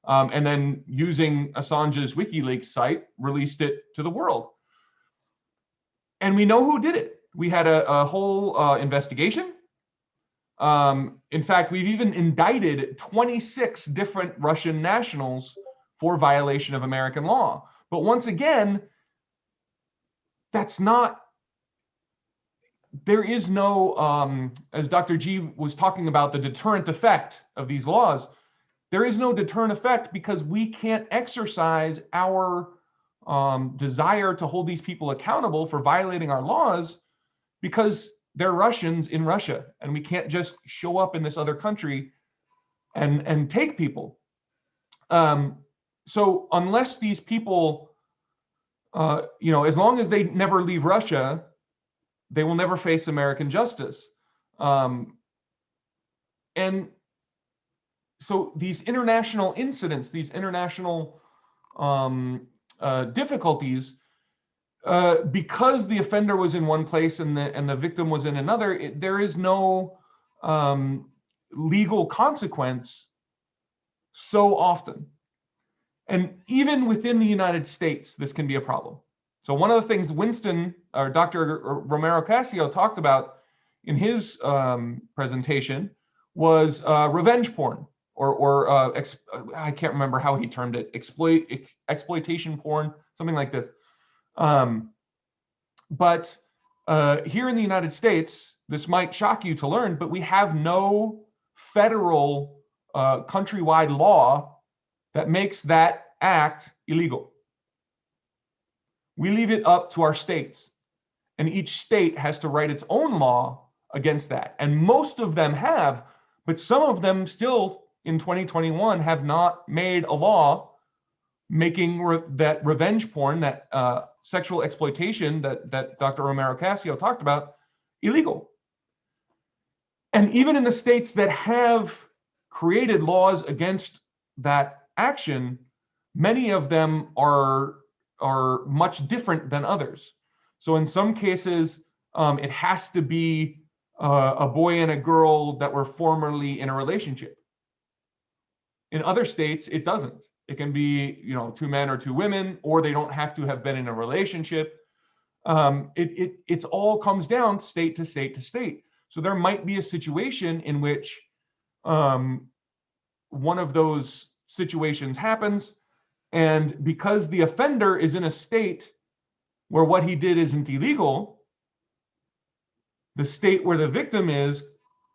And then using Assange's WikiLeaks site, released it to the world. And we know who did it. We had a whole investigation. In fact, we've even indicted 26 different Russian nationals for violation of American law. But once again, that's not, there is no, as Dr. G was talking about the deterrent effect of these laws, there is no deterrent effect because we can't exercise our desire to hold these people accountable for violating our laws because they're Russians in Russia, and we can't just show up in this other country and take people. So unless these people, as long as they never leave Russia, they will never face American justice. And so these international incidents, these international difficulties, because the offender was in one place and the victim was in another, there is no legal consequence so often. And even within the United States, this can be a problem. So one of the things Dr. Romero Casio talked about in his presentation was revenge porn, or I can't remember how he termed it, exploitation porn, something like this. But here in the United States, this might shock you to learn, but we have no federal countrywide law that makes that act illegal. We leave it up to our states, and each state has to write its own law against that. And most of them have, but some of them still in 2021 have not made a law making that revenge porn, that sexual exploitation that Dr. Romero Casio talked about, illegal. And even in the states that have created laws against that action, many of them are much different than others. So in some cases, it has to be a boy and a girl that were formerly in a relationship. In other states, it doesn't. It can be, 2 men or 2 women, or they don't have to have been in a relationship. It's all comes down state to state to state. So there might be a situation in which one of those situations happens, and because the offender is in a state where what he did isn't illegal, the state where the victim is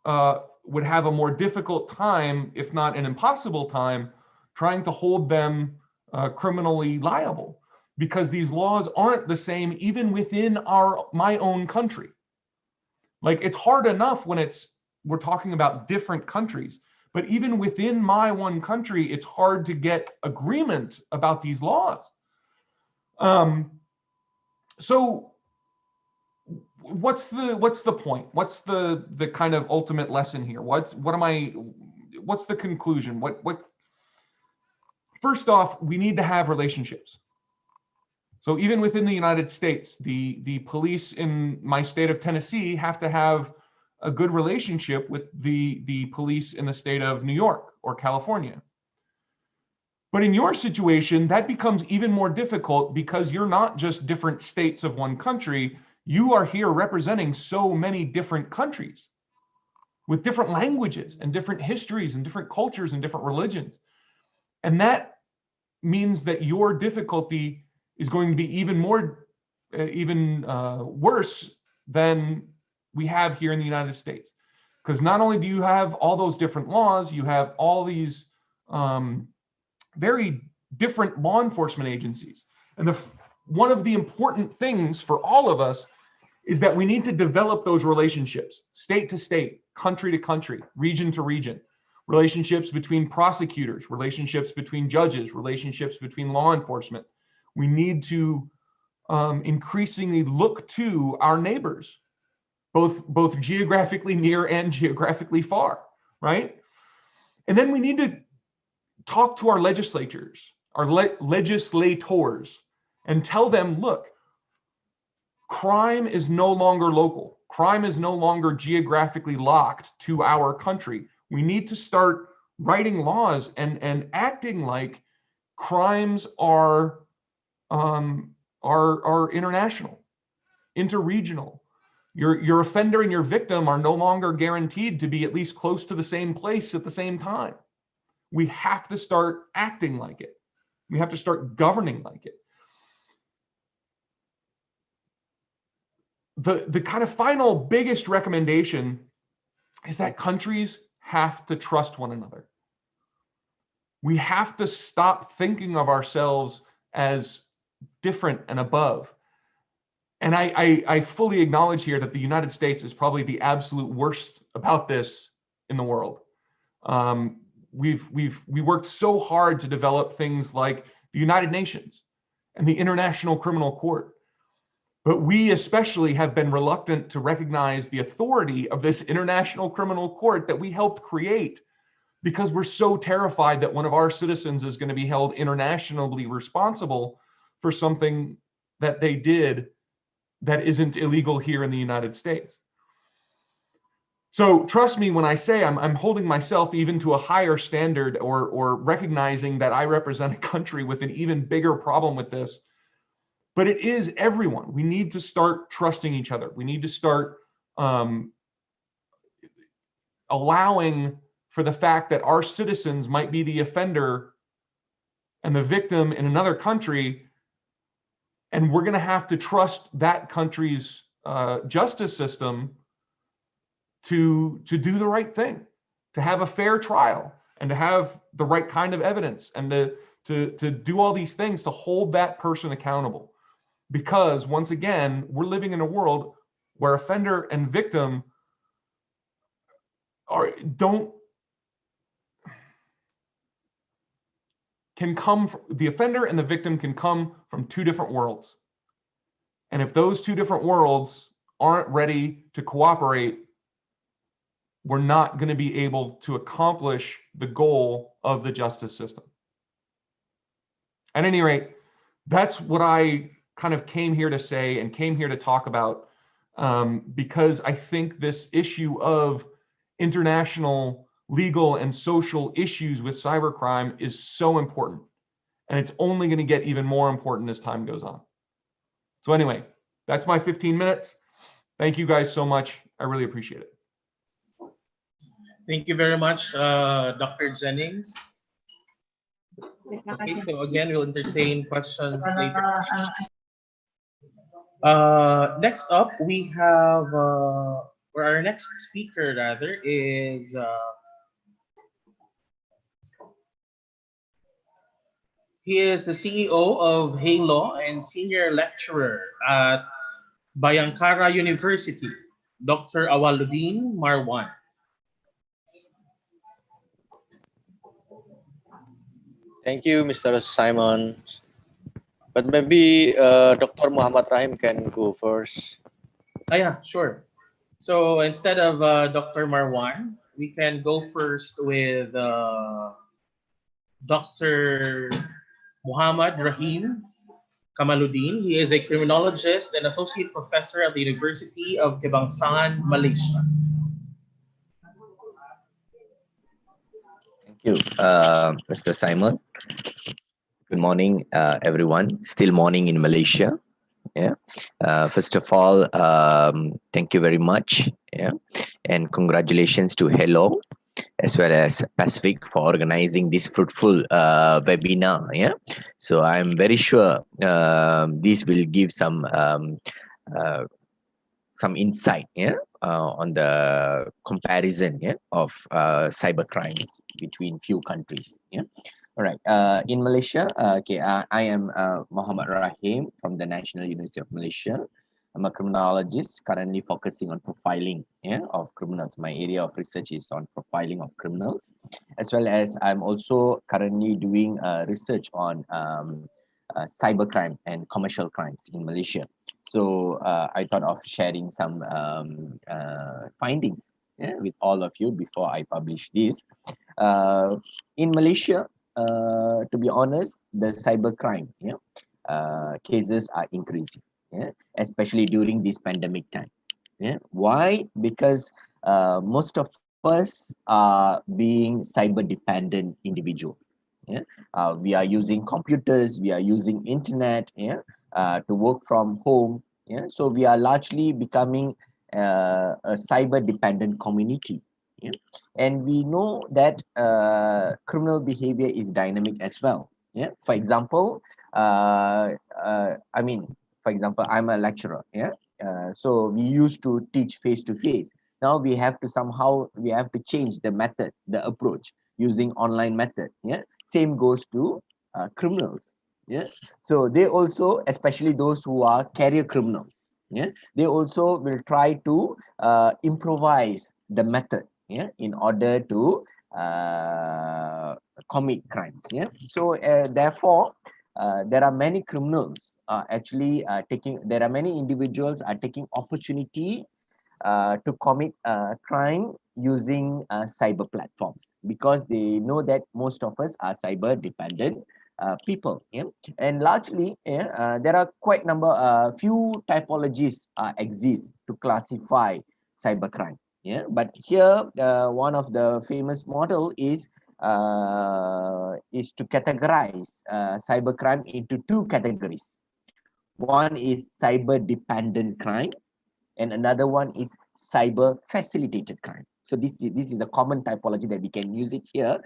would have a more difficult time, if not an impossible time, trying to hold them criminally liable, because these laws aren't the same even within my own country. Like, it's hard enough when it's we're talking about different countries. But even within my one country, it's hard to get agreement about these laws. So what's the point? What's the kind of ultimate lesson here? What's the conclusion? First off, we need to have relationships. So even within the United States, the police in my state of Tennessee have to have a good relationship with the police in the state of New York or California. But in your situation, that becomes even more difficult because you're not just different states of one country, you are here representing so many different countries with different languages and different histories and different cultures and different religions. And that means that your difficulty is going to be even worse than we have here in the United States. Because not only do you have all those different laws, you have all these very different law enforcement agencies. And one of the important things for all of us is that we need to develop those relationships, state to state, country to country, region to region, relationships between prosecutors, relationships between judges, relationships between law enforcement. We need to increasingly look to our neighbors, both geographically near and geographically far, right? And then we need to talk to our legislators, our legislators, and tell them, look, crime is no longer local. Crime is no longer geographically locked to our country. We need to start writing laws and acting like crimes are international, interregional. Your offender and your victim are no longer guaranteed to be at least close to the same place at the same time. We have to start acting like it. We have to start governing like it. The kind of final biggest recommendation is that countries have to trust one another. We have to stop thinking of ourselves as different and above. And I fully acknowledge here that the United States is probably the absolute worst about this in the world. We worked so hard to develop things like the United Nations and the International Criminal Court. But we especially have been reluctant to recognize the authority of this International Criminal Court that we helped create, because we're so terrified that one of our citizens is going to be held internationally responsible for something that they did that isn't illegal here in the United States. So trust me when I say I'm holding myself even to a higher standard, or recognizing that I represent a country with an even bigger problem with this. But it is everyone. We need to start trusting each other. We need to start allowing for the fact that our citizens might be the offender and the victim in another country, and we're going to have to trust that country's justice system to do the right thing, to have a fair trial, and to have the right kind of evidence, and to do all these things to hold that person accountable. Because once again, we're living in a world where offender and victim the offender and the victim can come from two different worlds. And if those two different worlds aren't ready to cooperate, we're not going to be able to accomplish the goal of the justice system. At any rate, that's what I kind of came here to say and came here to talk about, because I think this issue of international legal and social issues with cybercrime is so important, and it's only going to get even more important as time goes on. So anyway, that's my 15 minutes. Thank you guys so much. I really appreciate it. Thank you very much, Dr. Jennings. Okay, so again, we'll entertain questions later. Next up, we have, or our next speaker rather, is he is the CEO of Hay Law and senior lecturer at Bayangkara University, Dr. Awaludin Marwan. Thank you, Mr. Simon. But maybe Dr. Muhammad Rahim can go first. Yeah, sure. So instead of Dr. Marwan, we can go first with Dr. Muhammad Rahim Kamaluddin. He is a criminologist and associate professor at the University of Kebangsaan, Malaysia. Thank you, Mr. Simon. Good morning, everyone. Still morning in Malaysia. Yeah. First of all, thank you very much. Yeah. And congratulations to Hello as well as Pacific for organizing this fruitful webinar. Yeah. So I'm very sure this will give uh, some insight. Yeah. On the comparison, yeah, of cyber crimes between few countries. Yeah. All right. In Malaysia, I am Muhammad Rahim from the National University of Malaysia. I'm a criminologist currently focusing on profiling, yeah, of criminals. My area of research is on profiling of criminals, as well as I'm also currently doing research on cybercrime and commercial crimes in Malaysia. So I thought of sharing some findings, yeah, with all of you before I publish this. In Malaysia, to be honest, the cybercrime, yeah, cases are increasing, yeah, especially during this pandemic time. Yeah. Why? Because most of us are being cyber dependent individuals. Yeah. We are using computers, we are using internet, yeah, to work from home. Yeah. So we are largely becoming a cyber dependent community. Yeah. And we know that criminal behavior is dynamic as well. Yeah. For example, I mean, for example, I'm a lecturer. Yeah. So we used to teach face to face. Now we have to change the method, the approach, using online method. Yeah. Same goes to criminals. Yeah. So they also, especially those who are career criminals, yeah, they also will try to improvise the method, yeah, in order to commit crimes. Yeah. So therefore, there are many criminals there are many individuals are taking opportunity to commit crime using cyber platforms, because they know that most of us are cyber dependent people. Yeah. And largely, yeah, there are quite few typologies exist to classify cybercrime. Yeah. But here, one of the famous model is to categorize cybercrime into two categories. One is cyber dependent crime, and another one is cyber facilitated crime. So this is a common typology that we can use it here.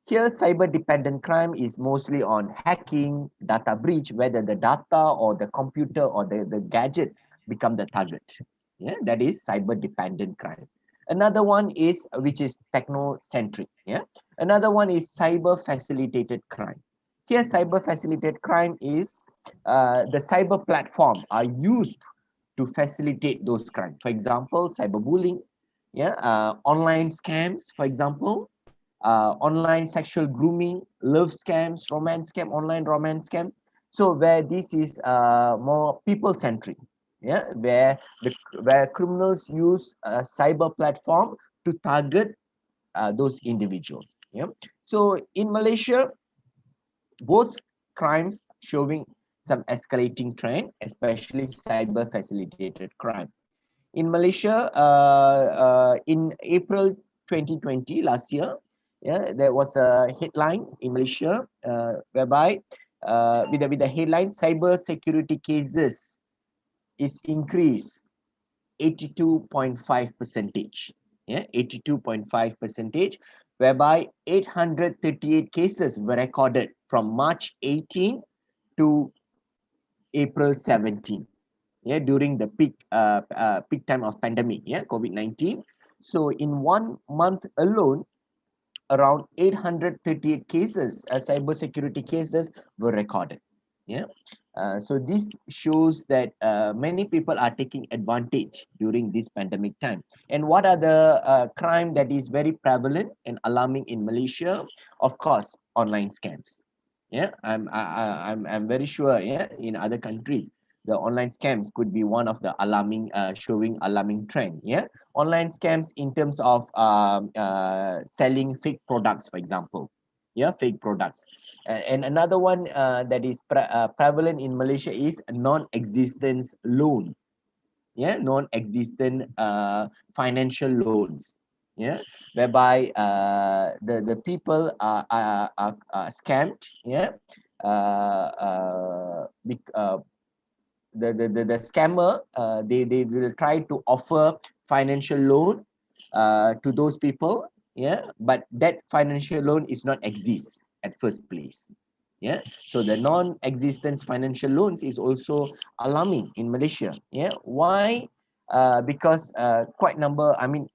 Here, cyber dependent crime is mostly on hacking, data breach, whether the data or the computer or the gadgets become the target. Yeah, that is cyber dependent crime. Another one is which is technocentric. Yeah. Another one is cyber facilitated crime. Here, cyber facilitated crime is the cyber platform are used to facilitate those crimes. For example, cyberbullying, yeah, online scams, for example, online sexual grooming, love scams, romance scam, online romance scam. So where this is more people centric, yeah, where criminals use a cyber platform to target those individuals. Yeah. So in Malaysia, both crimes showing some escalating trend, especially cyber facilitated crime. In Malaysia, in April 2020, last year, yeah, there was a headline in Malaysia whereby with the headline, cyber security cases is increased 82.5%. Yeah, 82.5%, whereby 838 cases were recorded from March 18 to April 17. Yeah, during the peak time of pandemic, yeah, COVID-19. So in 1 month alone, around 838 cases, cybersecurity cases were recorded. Yeah. So this shows that many people are taking advantage during this pandemic time. And what are the crime that is very prevalent and alarming in Malaysia? Of course, online scams. Yeah, I'm very sure. Yeah, in other countries, the online scams could be one of the alarming, showing alarming trend. Yeah, online scams in terms of selling fake products, for example. Yeah, fake products. And another one that is prevalent in Malaysia is non-existence loan. Yeah, non-existent financial loans. Yeah, whereby the people are scammed. Yeah, the scammer, they will try to offer financial loan to those people. Yeah, but that financial loan is not exist at first place. Yeah, so the non-existence financial loans is also alarming in Malaysia. Yeah, why? Because quite number, I mean,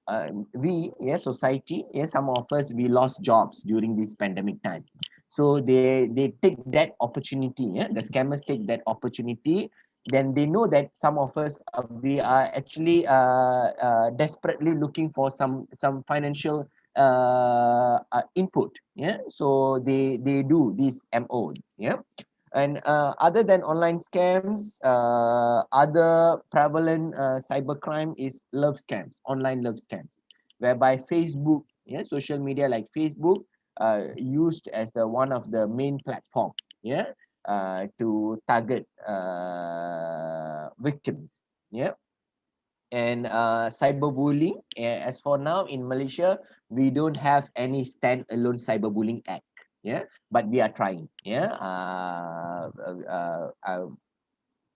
we, yeah, society, yeah, some of us, we lost jobs during this pandemic time. So they take that opportunity. Yeah, the scammers take that opportunity. Then they know that some of us, we are actually desperately looking for some financial input. Yeah, so they do this MO. Yeah, and other than online scams, other prevalent cybercrime is love scams, online love scams, whereby Facebook, yeah, social media like Facebook, used as the one of the main platform. Yeah, to target victims. Yeah, and cyberbullying. As for now in Malaysia, we don't have any standalone cyberbullying act. Yeah, but we are trying. Yeah,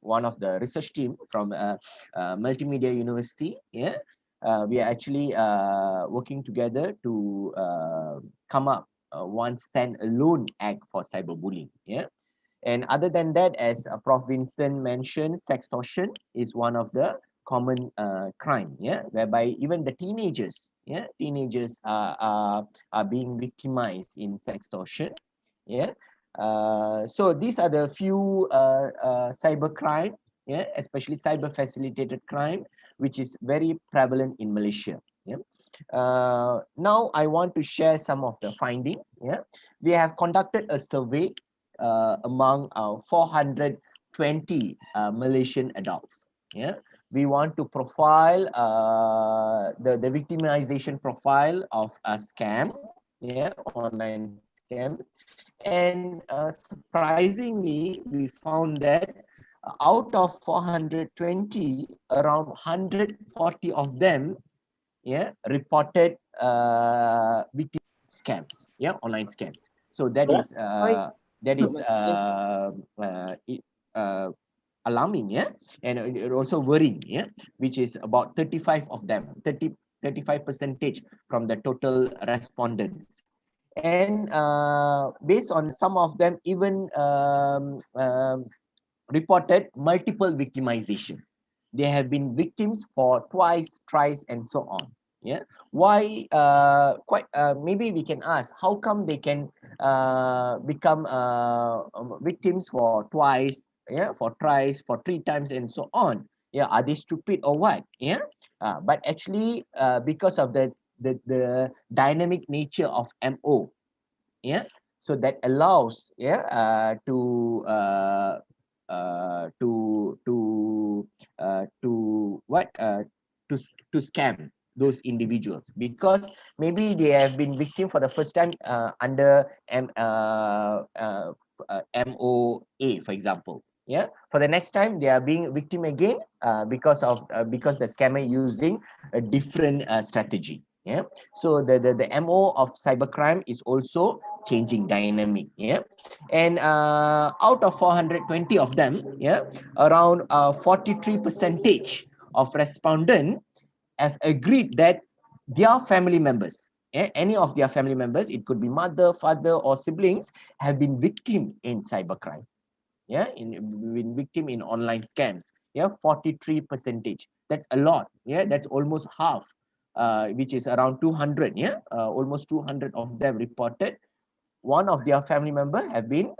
one of the research team from Multimedia University. Yeah, we are actually working together to come up one standalone act for cyberbullying. Yeah. And other than that, as Prof. Vincent mentioned, sextortion is one of the common crime, yeah, whereby even the teenagers, yeah, teenagers are being victimized in sextortion, yeah. So these are the few cyber crime, yeah, especially cyber facilitated crime, which is very prevalent in Malaysia. Yeah. Now I want to share some of the findings. Yeah, we have conducted a survey among 420 Malaysian adults. Yeah, we want to profile the victimization profile of a scam, yeah, online scam. And surprisingly, we found that out of 420, around 140 of them, yeah, reported victim scams, yeah, online scams. So that is alarming, yeah, and it also worrying, yeah, which is about 35 of them, 35 percentage from the total respondents. And based on some of them even reported multiple victimization. They have been victims for twice, thrice, and so on. Yeah, why? Quite maybe we can ask, how come they can become victims for twice, yeah, for thrice, for three times, and so on? Yeah, are they stupid or what? Yeah, but actually, because of the dynamic nature of MO, yeah, so that allows, yeah, to what to scam those individuals, because maybe they have been victim for the first time under MOA, for example. Yeah, for the next time they are being victim again because the scammer using a different strategy. Yeah, so the MO of cybercrime is also changing dynamic. Yeah, and out of 420 of them, yeah, around 43 percentage of respondent have agreed that their family members, yeah, any of their family members, it could be mother, father, or siblings, have been victim in cybercrime. Yeah, been victim in online scams. Yeah, 43 percentage. That's a lot. Yeah, that's almost half, which is around 200. Yeah, almost 200 of them reported one of their family member have been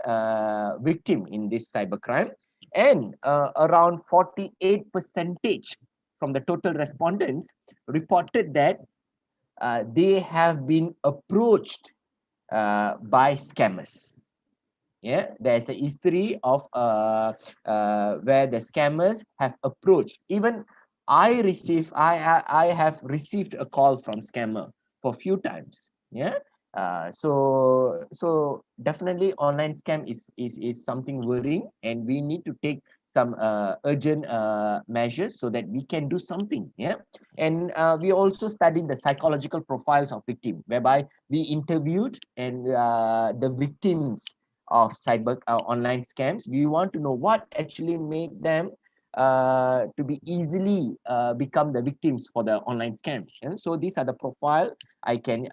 victim in this cybercrime. And around 48 percentage from the total respondents reported that they have been approached by scammers. Yeah, there's a history of where the scammers have approached. Even I have received a call from scammer for few times. Yeah. So definitely online scam is something worrying, and we need to take some urgent measures so that we can do something. Yeah. And we also studied the psychological profiles of victim, whereby we interviewed and the victims of cyber online scams. We want to know what actually made them to be easily become the victims for the online scams. And so these are the profile I can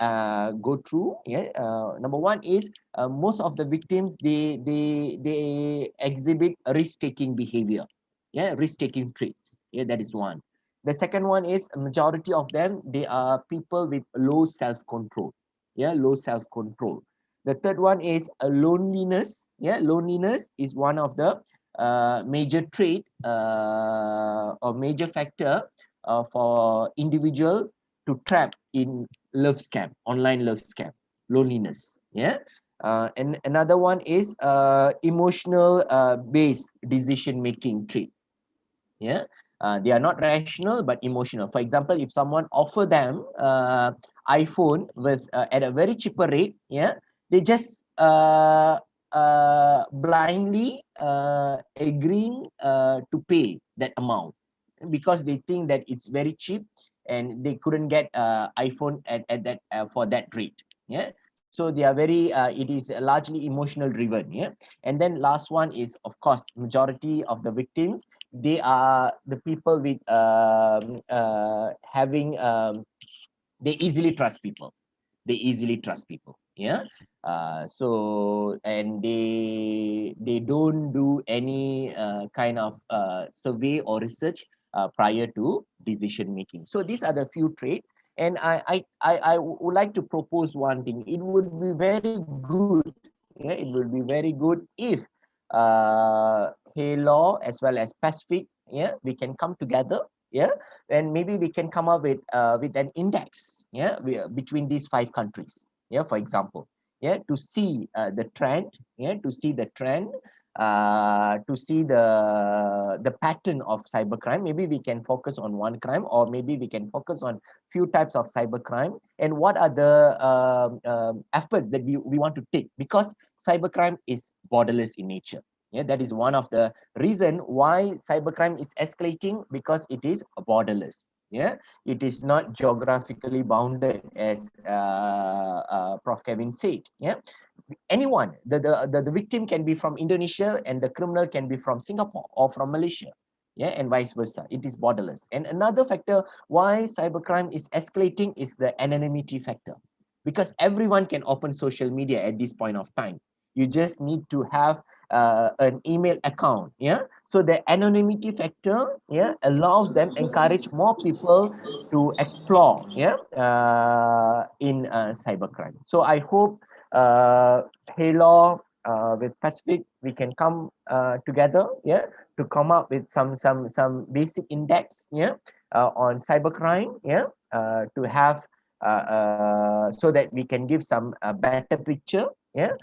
go through. Yeah. Number one is most of the victims, they exhibit risk-taking behavior. Yeah, risk-taking traits. Yeah, that is one. The second one is a majority of them, they are people with low self-control. Yeah, low self-control. The third one is a loneliness. Yeah, loneliness is one of the major trait or major factor for individual to trap in love scam, online love scam, loneliness. Yeah. And another one is emotional based decision making trait. Yeah. They are not rational but emotional. For example, if someone offer them iPhone with at a very cheaper rate, yeah, they just blindly agreeing to pay that amount because they think that it's very cheap and they couldn't get iPhone at that for that rate. Yeah. So they are very it is largely emotional driven. Yeah. And then last one is, of course, majority of the victims, they are the people with having they easily trust people. They easily trust people. Yeah. So and they don't do any kind of survey or research prior to decision making. So these are the few traits. And I would like to propose one thing. It would be very good. Yeah, it would be very good if Halo as well as Pacific, yeah, we can come together. Yeah. And maybe we can come up with an index. Yeah, between these 5 countries. Yeah, for example. Yeah, to see the trend. Yeah, to see the trend, to see the pattern of cybercrime. Maybe we can focus on one crime, or maybe we can focus on few types of cybercrime, and what are the efforts that we want to take, because cybercrime is borderless in nature. Yeah, that is one of the reason why cybercrime is escalating, because it is borderless. Yeah, it is not geographically bounded, as Prof. Kevin said. Yeah, anyone, the victim can be from Indonesia and the criminal can be from Singapore or from Malaysia. Yeah, and vice versa. It is borderless. And another factor why cybercrime is escalating is the anonymity factor, because everyone can open social media at this point of time. You just need to have an email account. Yeah, so the anonymity factor, yeah, allows them, encourage more people to explore, yeah, in cybercrime. So I hope Halo with Pacific, we can come together, yeah, to come up with some basic index, yeah, on cybercrime, yeah, to have so that we can give some better picture, yeah,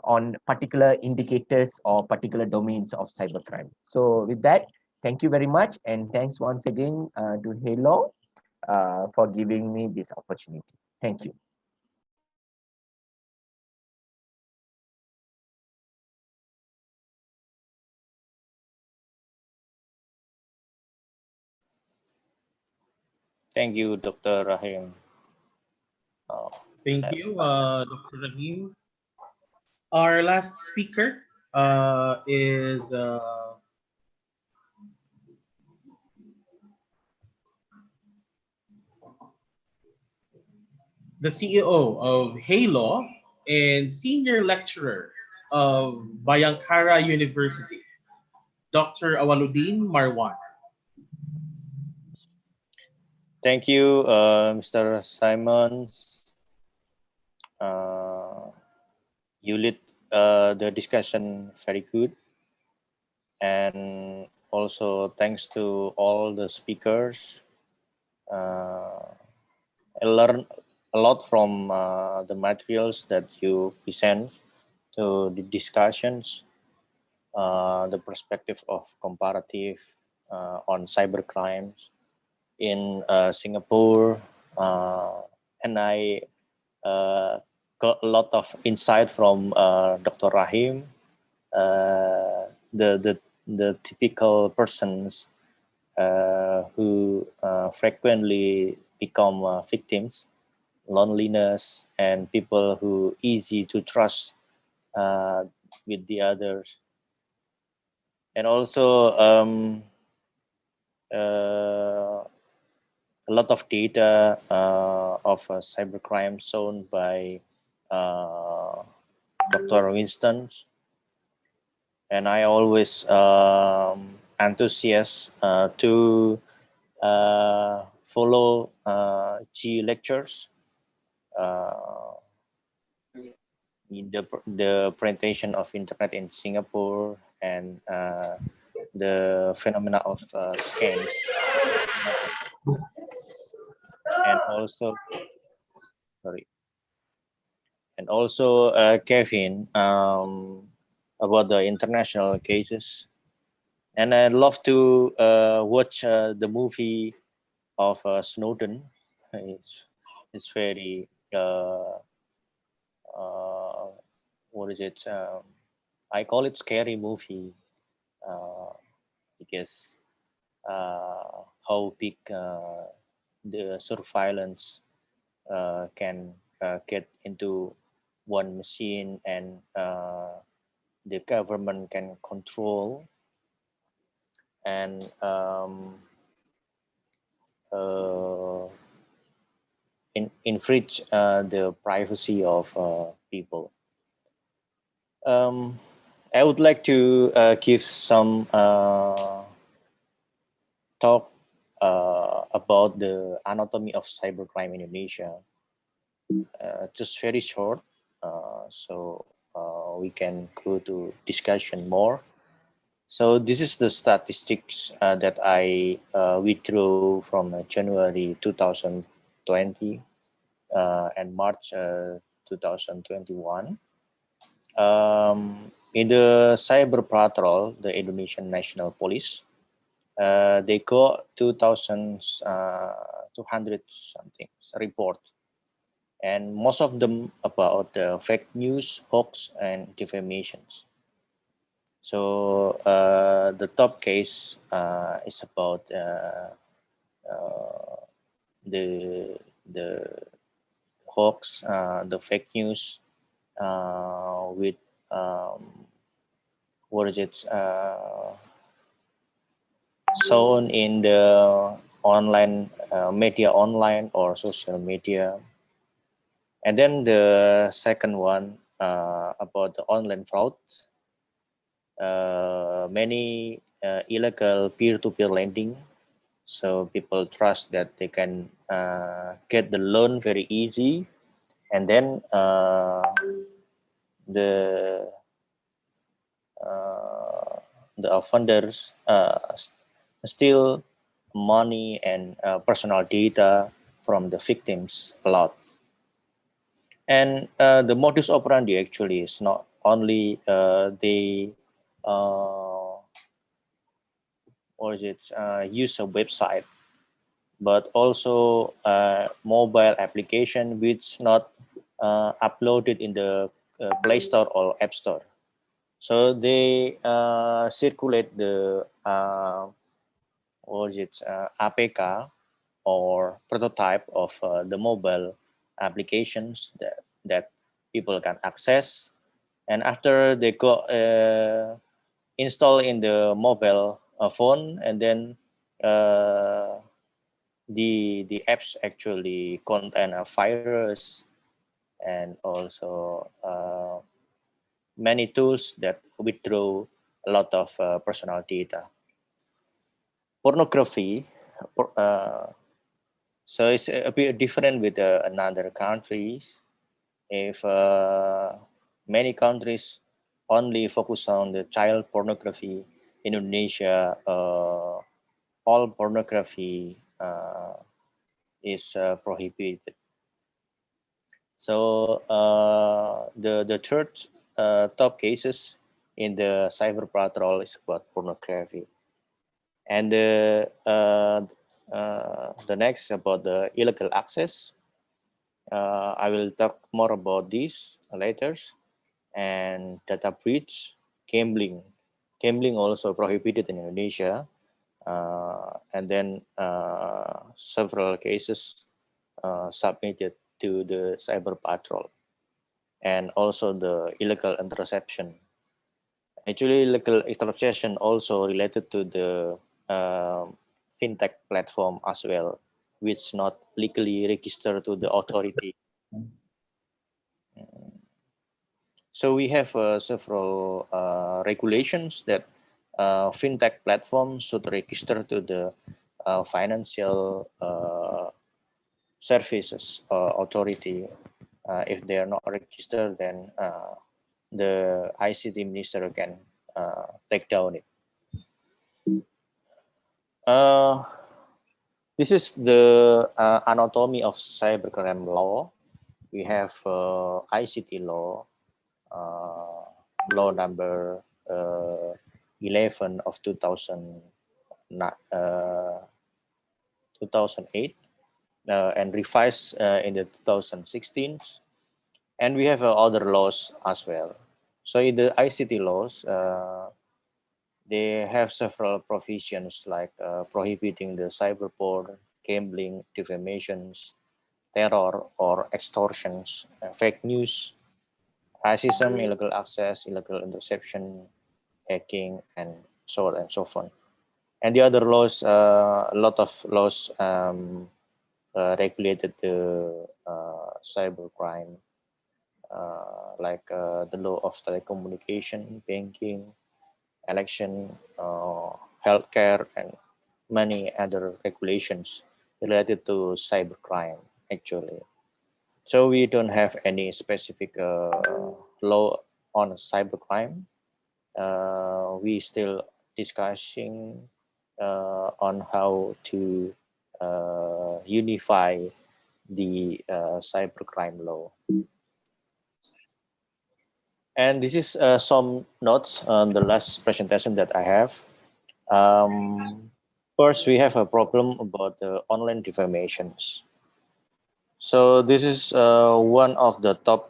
on particular indicators or particular domains of cybercrime. So with that, thank you very much, and thanks once again to Halo for giving me this opportunity. Thank you. Thank you, Dr. Rahim. Thank you, Dr. Rahim. Our last speaker is the CEO of Halo and senior lecturer of Bayangkara University, Dr. Awaluddin Marwan. Thank you, Mr. Simons. You lead the discussion very good. And also thanks to all the speakers. I learned a lot from the materials that you present. to the discussions, the perspective of comparative on cyber crimes in Singapore, and I got a lot of insight from Dr. Rahim, the typical persons who frequently become victims, loneliness, and people who easy to trust with the others, and also a lot of data of cybercrime shown by Dr. Winston, and I always enthusiast to follow G lectures, in the presentation of internet in Singapore, and the phenomena of scams, and also Kevin, about the international cases. And I love to watch the movie of Snowden. It's very what is it? I call it scary movie because how big the surveillance can get into one machine, and the government can control and infringe the privacy of people. I would like to give some talk about the anatomy of cybercrime in Indonesia. Just very short, so we can go to discussion more. So this is the statistics that I withdrew from January 2020 and March 2021. In the cyber patrol, the Indonesian National Police, they got 2,200 something report, and most of them about fake news, hoax, and defamations. So the top case is about the hoax, the fake news with what is it shown in the online media, online or social media. And then the second one about the online fraud. Many illegal peer-to-peer lending. So people trust that they can get the loan very easy, and then the offenders steal money and personal data from the victims a lot. And the modus operandi actually is not only they use a website, but also mobile application which not uploaded in the Play Store or App Store. So they circulate the APK or prototype of the mobile applications that people can access, and after they go install in the mobile phone, and then the apps actually contain a virus, and also many tools that withdraw a lot of personal data. Pornography, so it's a bit different with another countries. If many countries only focus on the child pornography, Indonesia, all pornography is prohibited. So the third top cases in the cyber patrol is about pornography. And the next about the illegal access. I will talk more about this later. And data breach, gambling. Gambling also prohibited in Indonesia. And then several cases submitted to the cyber patrol. And also the illegal interception. Actually, illegal interception also related to the fintech platform as well, which not legally registered to the authority. So we have several regulations that fintech platforms should register to the financial services authority. If they are not registered, then the ICT minister can take down it. This is the anatomy of cybercrime law. We have ICT law, law number 11 of 2008 and revised in the 2016. And we have other laws as well. So in the ICT laws, they have several provisions like prohibiting the cyber porn, gambling, defamations, terror or extortions, fake news, racism, illegal access, illegal interception, hacking, and so on and so forth. And the other laws, a lot of laws regulated the cybercrime, like the law of telecommunication, banking, election, healthcare, and many other regulations related to cybercrime, actually. So we don't have any specific law on cybercrime. We still discussing on how to unify the cybercrime law. And this is some notes on the last presentation that I have. First, we have a problem about the online defamations. So this is one of the top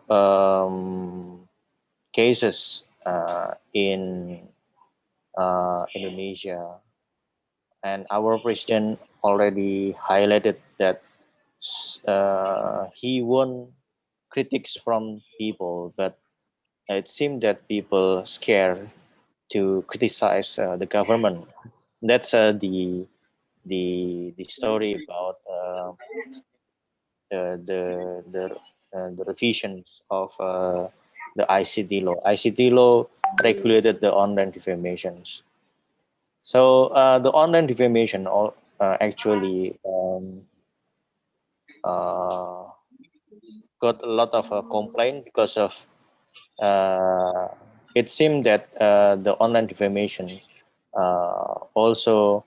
cases in Indonesia. And our president already highlighted that he won critics from people, but it seemed that people scared to criticize the government. That's the story about the revisions of the ICT law. ICT law regulated the online defamations. So the online defamation actually got a lot of complaint because of it seemed that the online defamation also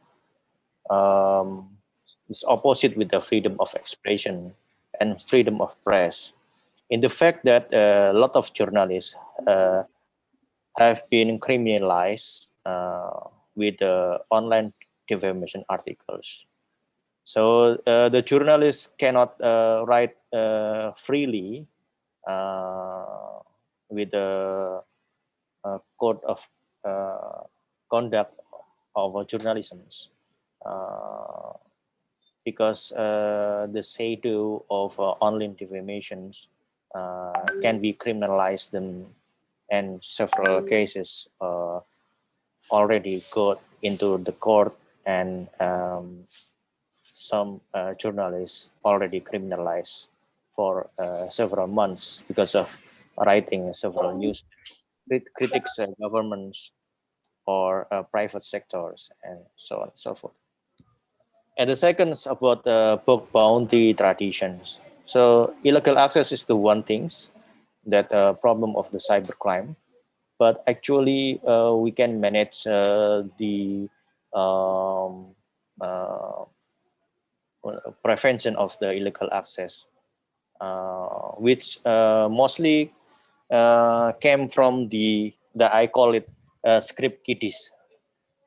is opposite with the freedom of expression and freedom of press. In the fact that a lot of journalists have been criminalized with online defamation articles. So the journalists cannot write freely with the code of conduct of journalism, because the shadow of online defamations can be criminalized, and several cases already got into the court, and some journalists already criminalized for several months because of writing several news critics governments or private sectors, and so on and so forth. And the second is about book bounty traditions. So illegal access is the one thing that problem of the cybercrime, but actually we can manage the prevention of the illegal access, which mostly came from the I call it script kiddies.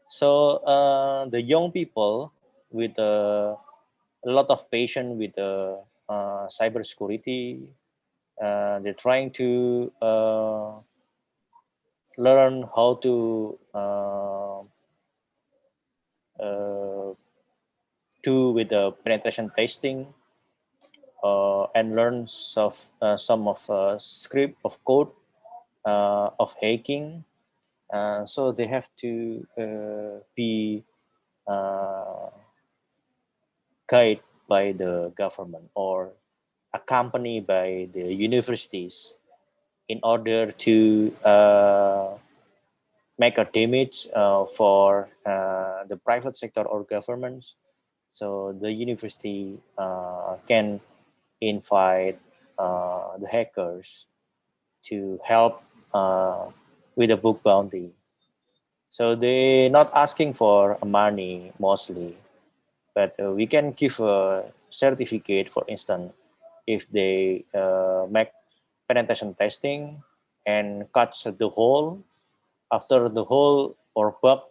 So the young people with a lot of passion with cybersecurity, they're trying to learn how to do with the penetration testing and learn some of script of code of hacking. So they have to be guided by the government or accompanied by the universities in order to make a damage for the private sector or governments. So the university can invite the hackers to help with a book bounty. So they're not asking for money mostly, but we can give a certificate, for instance, if they make penetration testing and catch the hole. After the hole or bug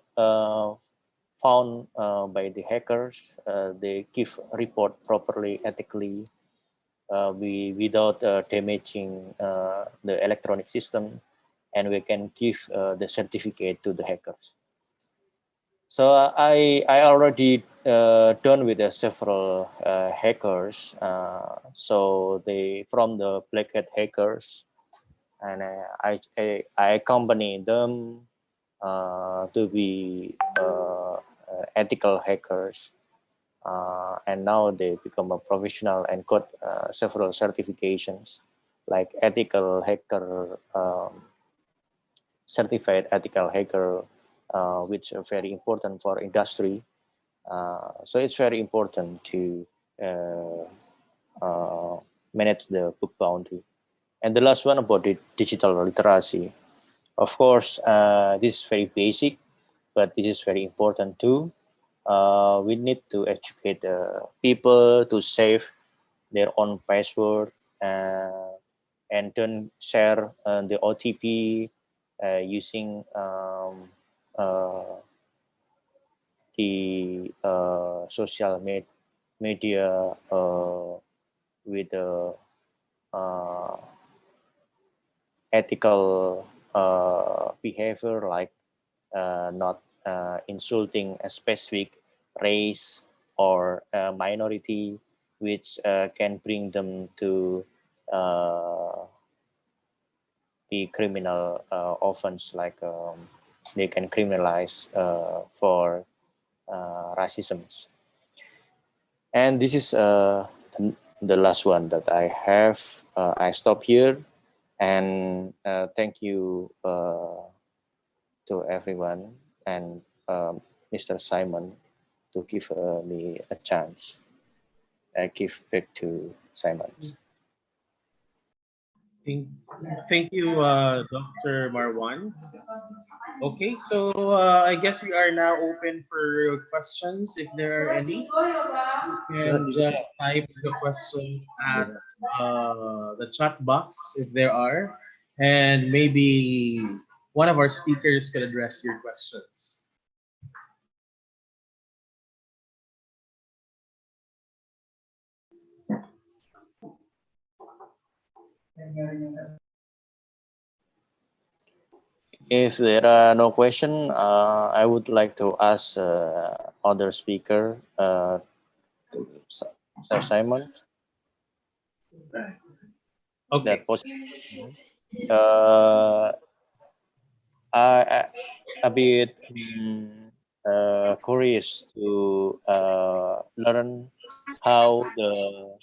found by the hackers, they give report properly, ethically, without damaging the electronic system, and we can give the certificate to the hackers. So I already done with several hackers. So they from the black hat hackers, and I accompany them to be ethical hackers. And now they become a professional and got several certifications like ethical hacker, certified ethical hacker, which are very important for industry. So it's very important to manage the book bounty. And the last one about the digital literacy. Of course, this is very basic, but this is very important too. We need to educate people to save their own password and don't share the OTP using the social media with ethical behavior, like not insulting a specific race or a minority, which can bring them to the criminal offense, like they can criminalize for racism. And this is the last one that I have. I stop here, and thank you to everyone and Mr. Simon to give me a chance. I give back to Simon. Thank you, Dr. Marwan. Okay, so I guess we are now open for questions. If there are any, you can just type the questions at the chat box if there are, and maybe one of our speakers can address your questions. If there are no questions, I would like to ask other speaker, Sir Simon. Is that possible? I a bit curious to learn how the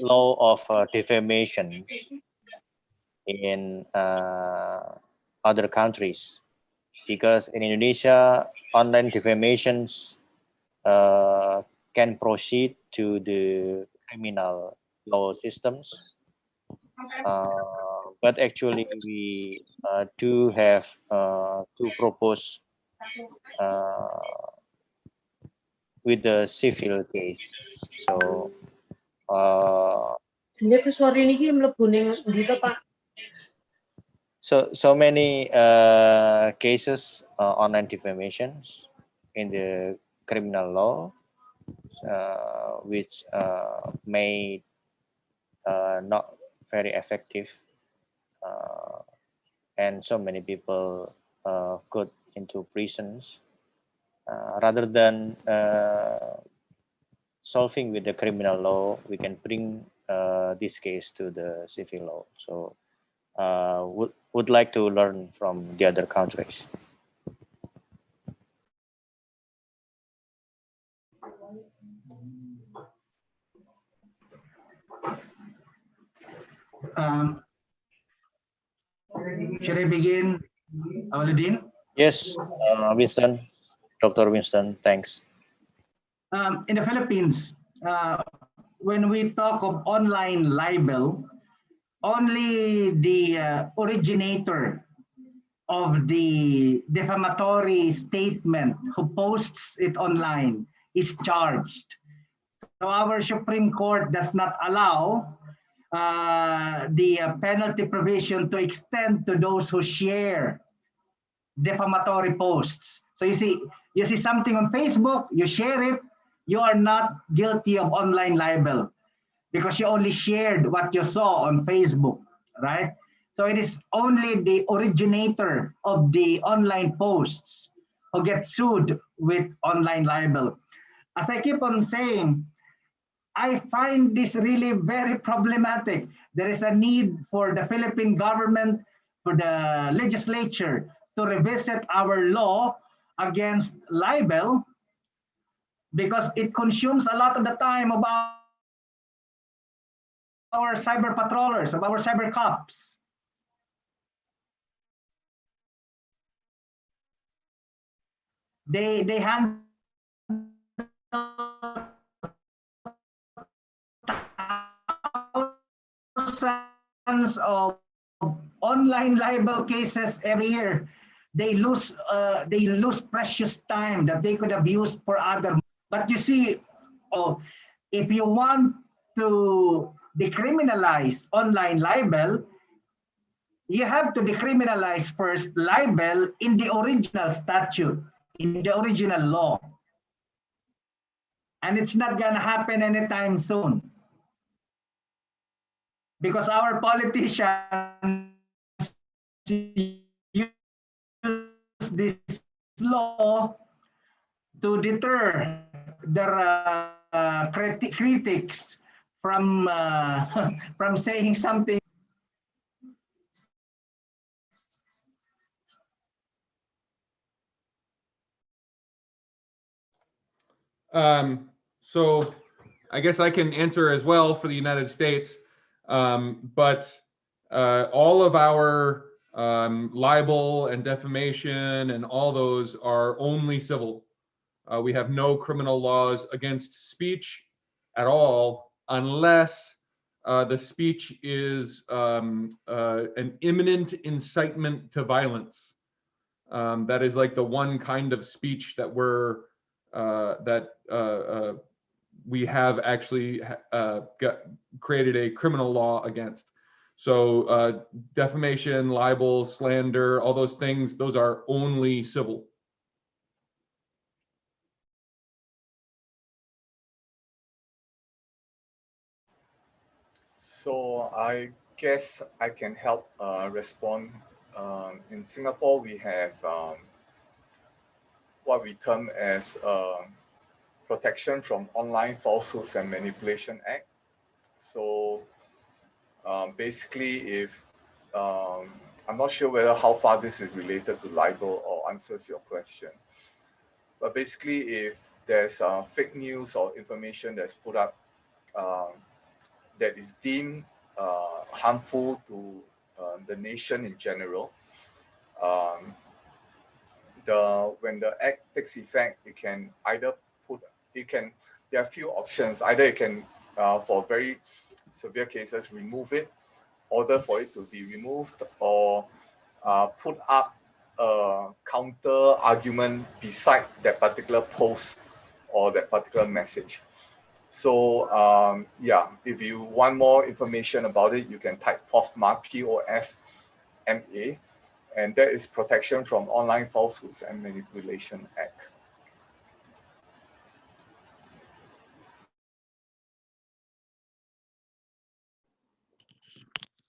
law of defamation in other countries, because in Indonesia online defamations can proceed to the criminal law systems, but actually we do have to propose with the civil case. So so many cases online defamations in the criminal law, which may not very effective, and so many people got into prisons rather than solving with the criminal law. We can bring this case to the civil law. So would like to learn from the other countries. Should I begin, Awaluddin? Yes, Winston, Dr. Winston, thanks. In the Philippines, when we talk of online libel, only the originator of the defamatory statement who posts it online is charged. So our Supreme Court does not allow the penalty provision to extend to those who share defamatory posts. So you see something on Facebook, you share it, you are not guilty of online libel because you only shared what you saw on Facebook, right? So it is only the originator of the online posts who get sued with online libel. As I keep on saying, I find this really very problematic. There is a need for the Philippine government, for the legislature to revisit our law against libel because it consumes a lot of the time of our cyber patrollers, of our cyber cops. They handle thousands of online libel cases every year. They lose precious time that they could have used for other. But you see, if you want to decriminalize online libel, you have to decriminalize first libel in the original statute, in the original law. And it's not going to happen anytime soon. Because our politicians use this law to deter their critics from from saying something. So I guess I can answer as well for the United States, but all of our libel and defamation and all those are only civil. We have no criminal laws against speech at all unless the speech is an imminent incitement to violence. That is like the one kind of speech that we have actually created a criminal law against. So defamation, libel, slander, all those things, those are only civil. So I guess I can help respond. In Singapore, we have what we term as Protection from Online Falsehoods and Manipulation Act. So basically, if I'm not sure whether how far this is related to libel or answers your question, but basically, if there's fake news or information that's put up that is deemed harmful to the nation in general, when the act takes effect, it can either there are a few options. Either it can, for very severe cases, remove it, order for it to be removed, or put up a counter argument beside that particular post or that particular message. So yeah, if you want more information about it, you can type POFMA, POF MA, and that is Protection from Online Falsehoods and Manipulation Act.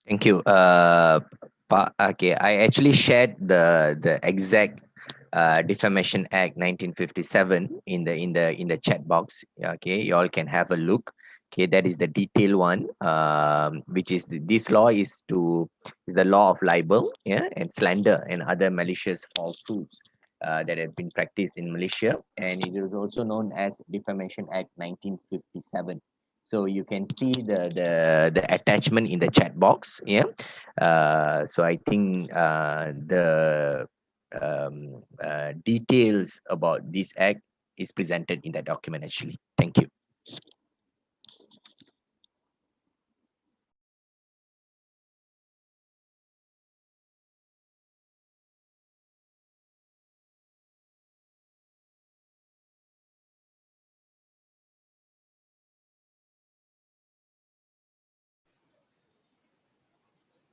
Thank you. Okay, I actually shared the exact Defamation Act 1957 in the chat box. Okay, you all can have a look. Okay, that is the detailed one. Which is this law is the law of libel, yeah, and slander and other malicious falsehoods that have been practiced in Malaysia, and it is also known as Defamation Act 1957. So you can see the attachment in the chat box. Yeah. So I think the details about this act is presented in that document actually. Thank you.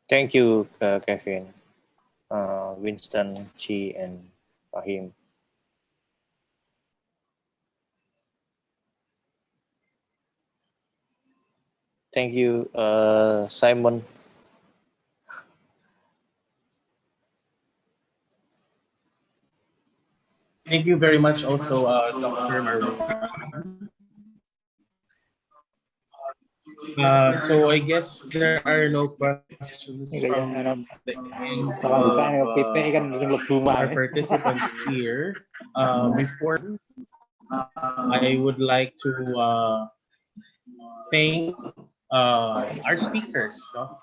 Thank you, Kevin, Winston, Chi, and Fahim. Thank you, Simon. Thank you very much also, Dr. Marwan. So I guess there are no questions from the end of our participants here. Before I would like to thank our speakers, no?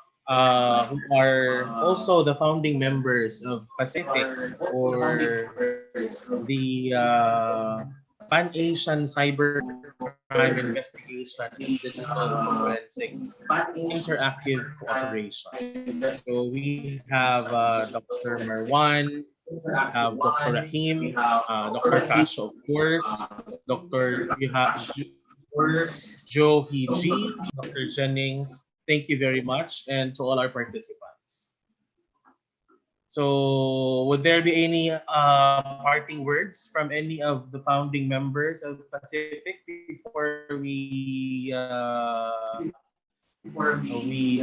Who are also the founding members of Pacific, or the Pan-Asian Cybercrime Investigation in Digital Forensics Interactive Cooperation. So we have Dr. Marwan, have Dr. Rahim, Dr. Kasho, of course, Dr. Joe Hiji, Dr. Jennings. Thank you very much, and to all our participants. So, would there be any parting words from any of the founding members of Pacific before we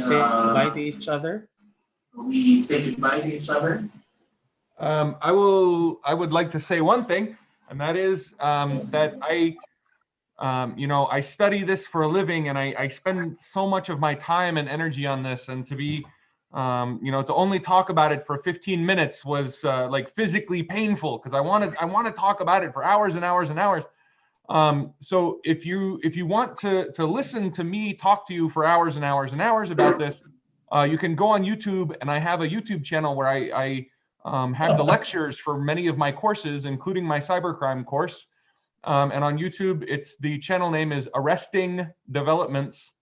say goodbye to each other? I would like to say one thing, and that is that I study this for a living, and I spend so much of my time and energy on this, and to be to only talk about it for 15 minutes was like physically painful, because I want to talk about it for hours and hours and hours. So if you want to listen to me talk to you for hours and hours and hours about this, you can go on YouTube, and I have a YouTube channel where I have the lectures for many of my courses, including my cybercrime course. And on YouTube, the channel name is Arresting Developments.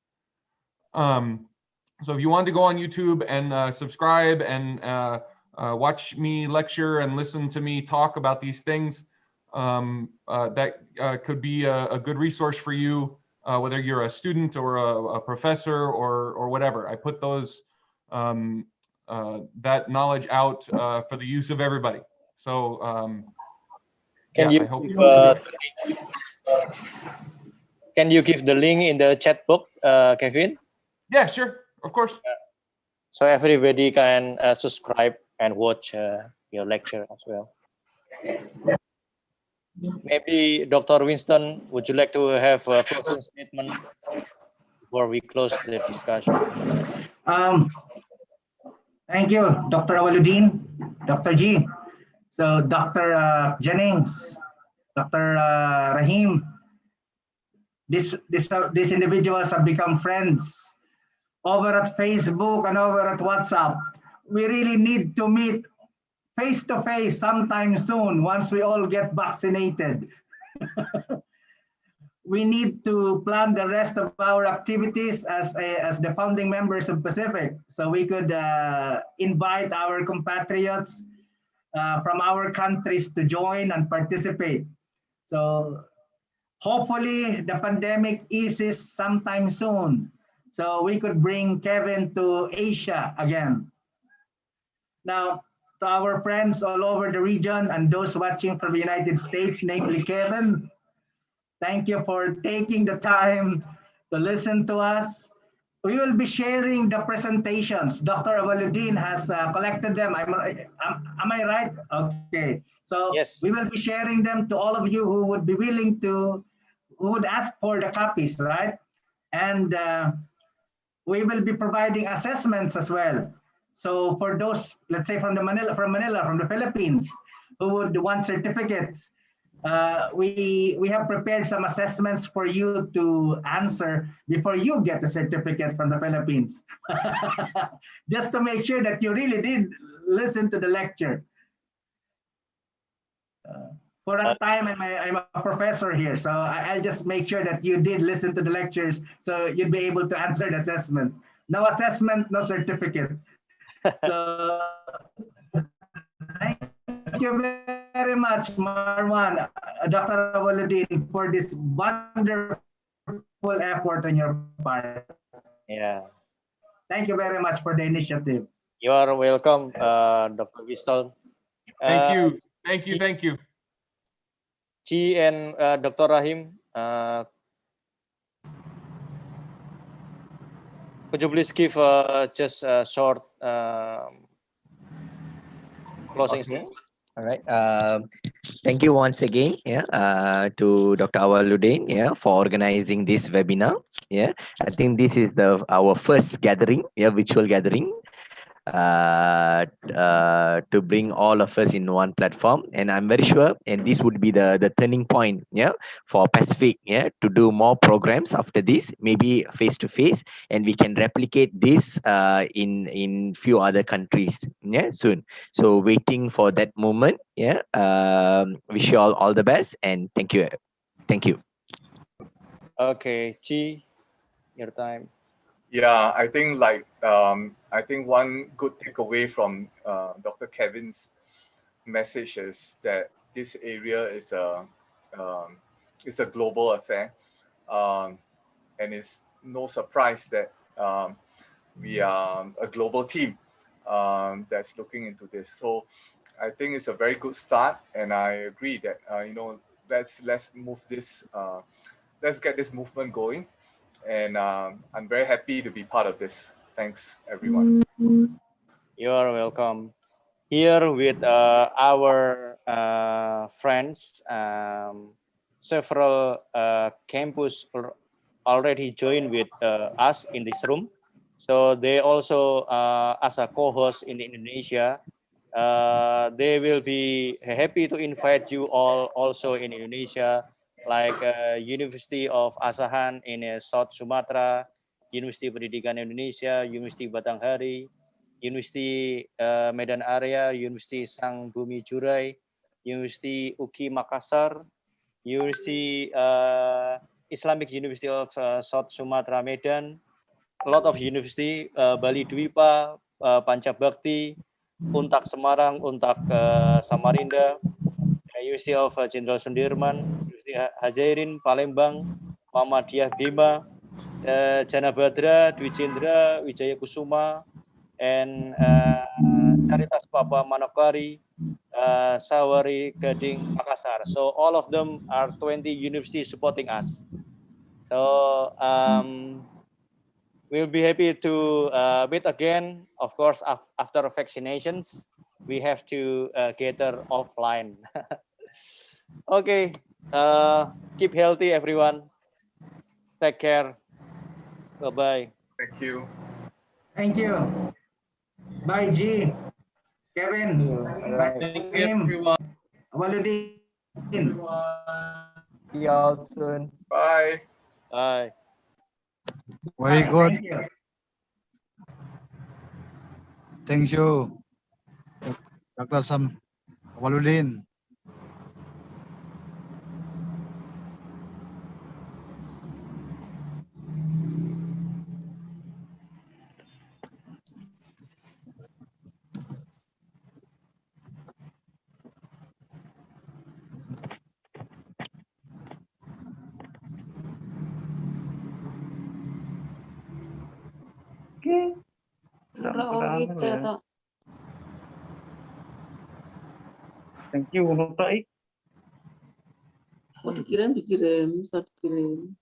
So if you want to go on YouTube and subscribe and watch me lecture and listen to me talk about these things, that could be a good resource for you, whether you're a student or a professor or whatever. I put those that knowledge out for the use of everybody. So Can yeah, you I hope can you give the link in the chat box, Kevin? Yeah, sure, of course. So everybody can subscribe and watch your lecture as well. Maybe Dr. Winston, would you like to have a closing statement before we close the discussion? Thank you, Dr. Awaluddin, Dr. G. So Dr. Jennings, Dr. Rahim, these individuals have become friends over at Facebook and over at WhatsApp. We really need to meet face to face sometime soon once we all get vaccinated. We need to plan the rest of our activities as the founding members of Pacific, so we could invite our compatriots from our countries to join and participate. So hopefully the pandemic eases sometime soon, so we could bring Kevin to Asia again. Now, to our friends all over the region and those watching from the United States, namely Kevin, thank you for taking the time to listen to us. We will be sharing the presentations. Dr. Awaluddin has collected them. Am I right? Okay. So Yes. we will be sharing them to all of you who would be willing to, who would ask for the copies, right? And we will be providing assessments as well. So for those, let's say from Manila, from the Philippines, who would want certificates, we have prepared some assessments for you to answer before you get the certificate from the Philippines, just to make sure that you really did listen to the lecture. For a time, I'm a professor here, so I'll just make sure that you did listen to the lectures, so you'd be able to answer the assessment. No assessment, no certificate. So thank you very much, Marwan, Dr. Awaluddin, for this wonderful effort on your part. Yeah. Thank you very much for the initiative. You are welcome, Dr. Wistol. Thank you. Thank you. Thank you. Chi and Dr. Rahim, could you please give just a short closing statement? All right. Thank you once again, to Dr. Awaluddin, for organizing this webinar. Yeah, I think this is our first gathering, virtual gathering, to bring all of us in one platform, and I'm very sure, and this would be the turning point, for Pacific, to do more programs after this, maybe face to face, and we can replicate this in few other countries, soon. So waiting for that moment. Wish you all the best, and thank you. Okay, Chi, your time. Yeah, I think I think one good takeaway from Dr. Kevin's message is that this area is a global affair, and it's no surprise that we are a global team that's looking into this. So I think it's a very good start, and I agree that let's move this, let's get this movement going. And I'm very happy to be part of this. Thanks, everyone. You are welcome. Here with our friends, several campus already joined with us in this room. So they also, as a co-host in Indonesia, they will be happy to invite you all also in Indonesia, like University of Asahan in South Sumatra, University Pendidikan Indonesia, University Batanghari, University Medan Area, University Sang Bumi Jurai, University UKI Makassar, University Islamic University of South Sumatra Medan, a lot of university, Bali Dwipa, Pancabakti, Untak Semarang, Untak Samarinda, University of Jenderal Sudirman, University Hajairin, Palembang, Muhammadiyah Bima, Jana Badra, Dwi Jendra, Wijaya Kusuma, and Caritas Papa Manokwari, Sawari, Gading, Makassar. So all of them are 20 universities supporting us. So we'll be happy to meet again. Of course, after vaccinations, we have to gather offline. Okay, keep healthy, everyone. Take care. Bye-bye. Thank you. Thank you. Bye, G. Kevin. Bye, Thank you, Rahim. everyone. Awaluddin. See you all soon. Bye. Bye. Very good. Thank you. Thank you, Dr. Sam Awaluddin. Oke. Udah gitu. Thank you, Nota. Mau dikirim, bisa dikirim.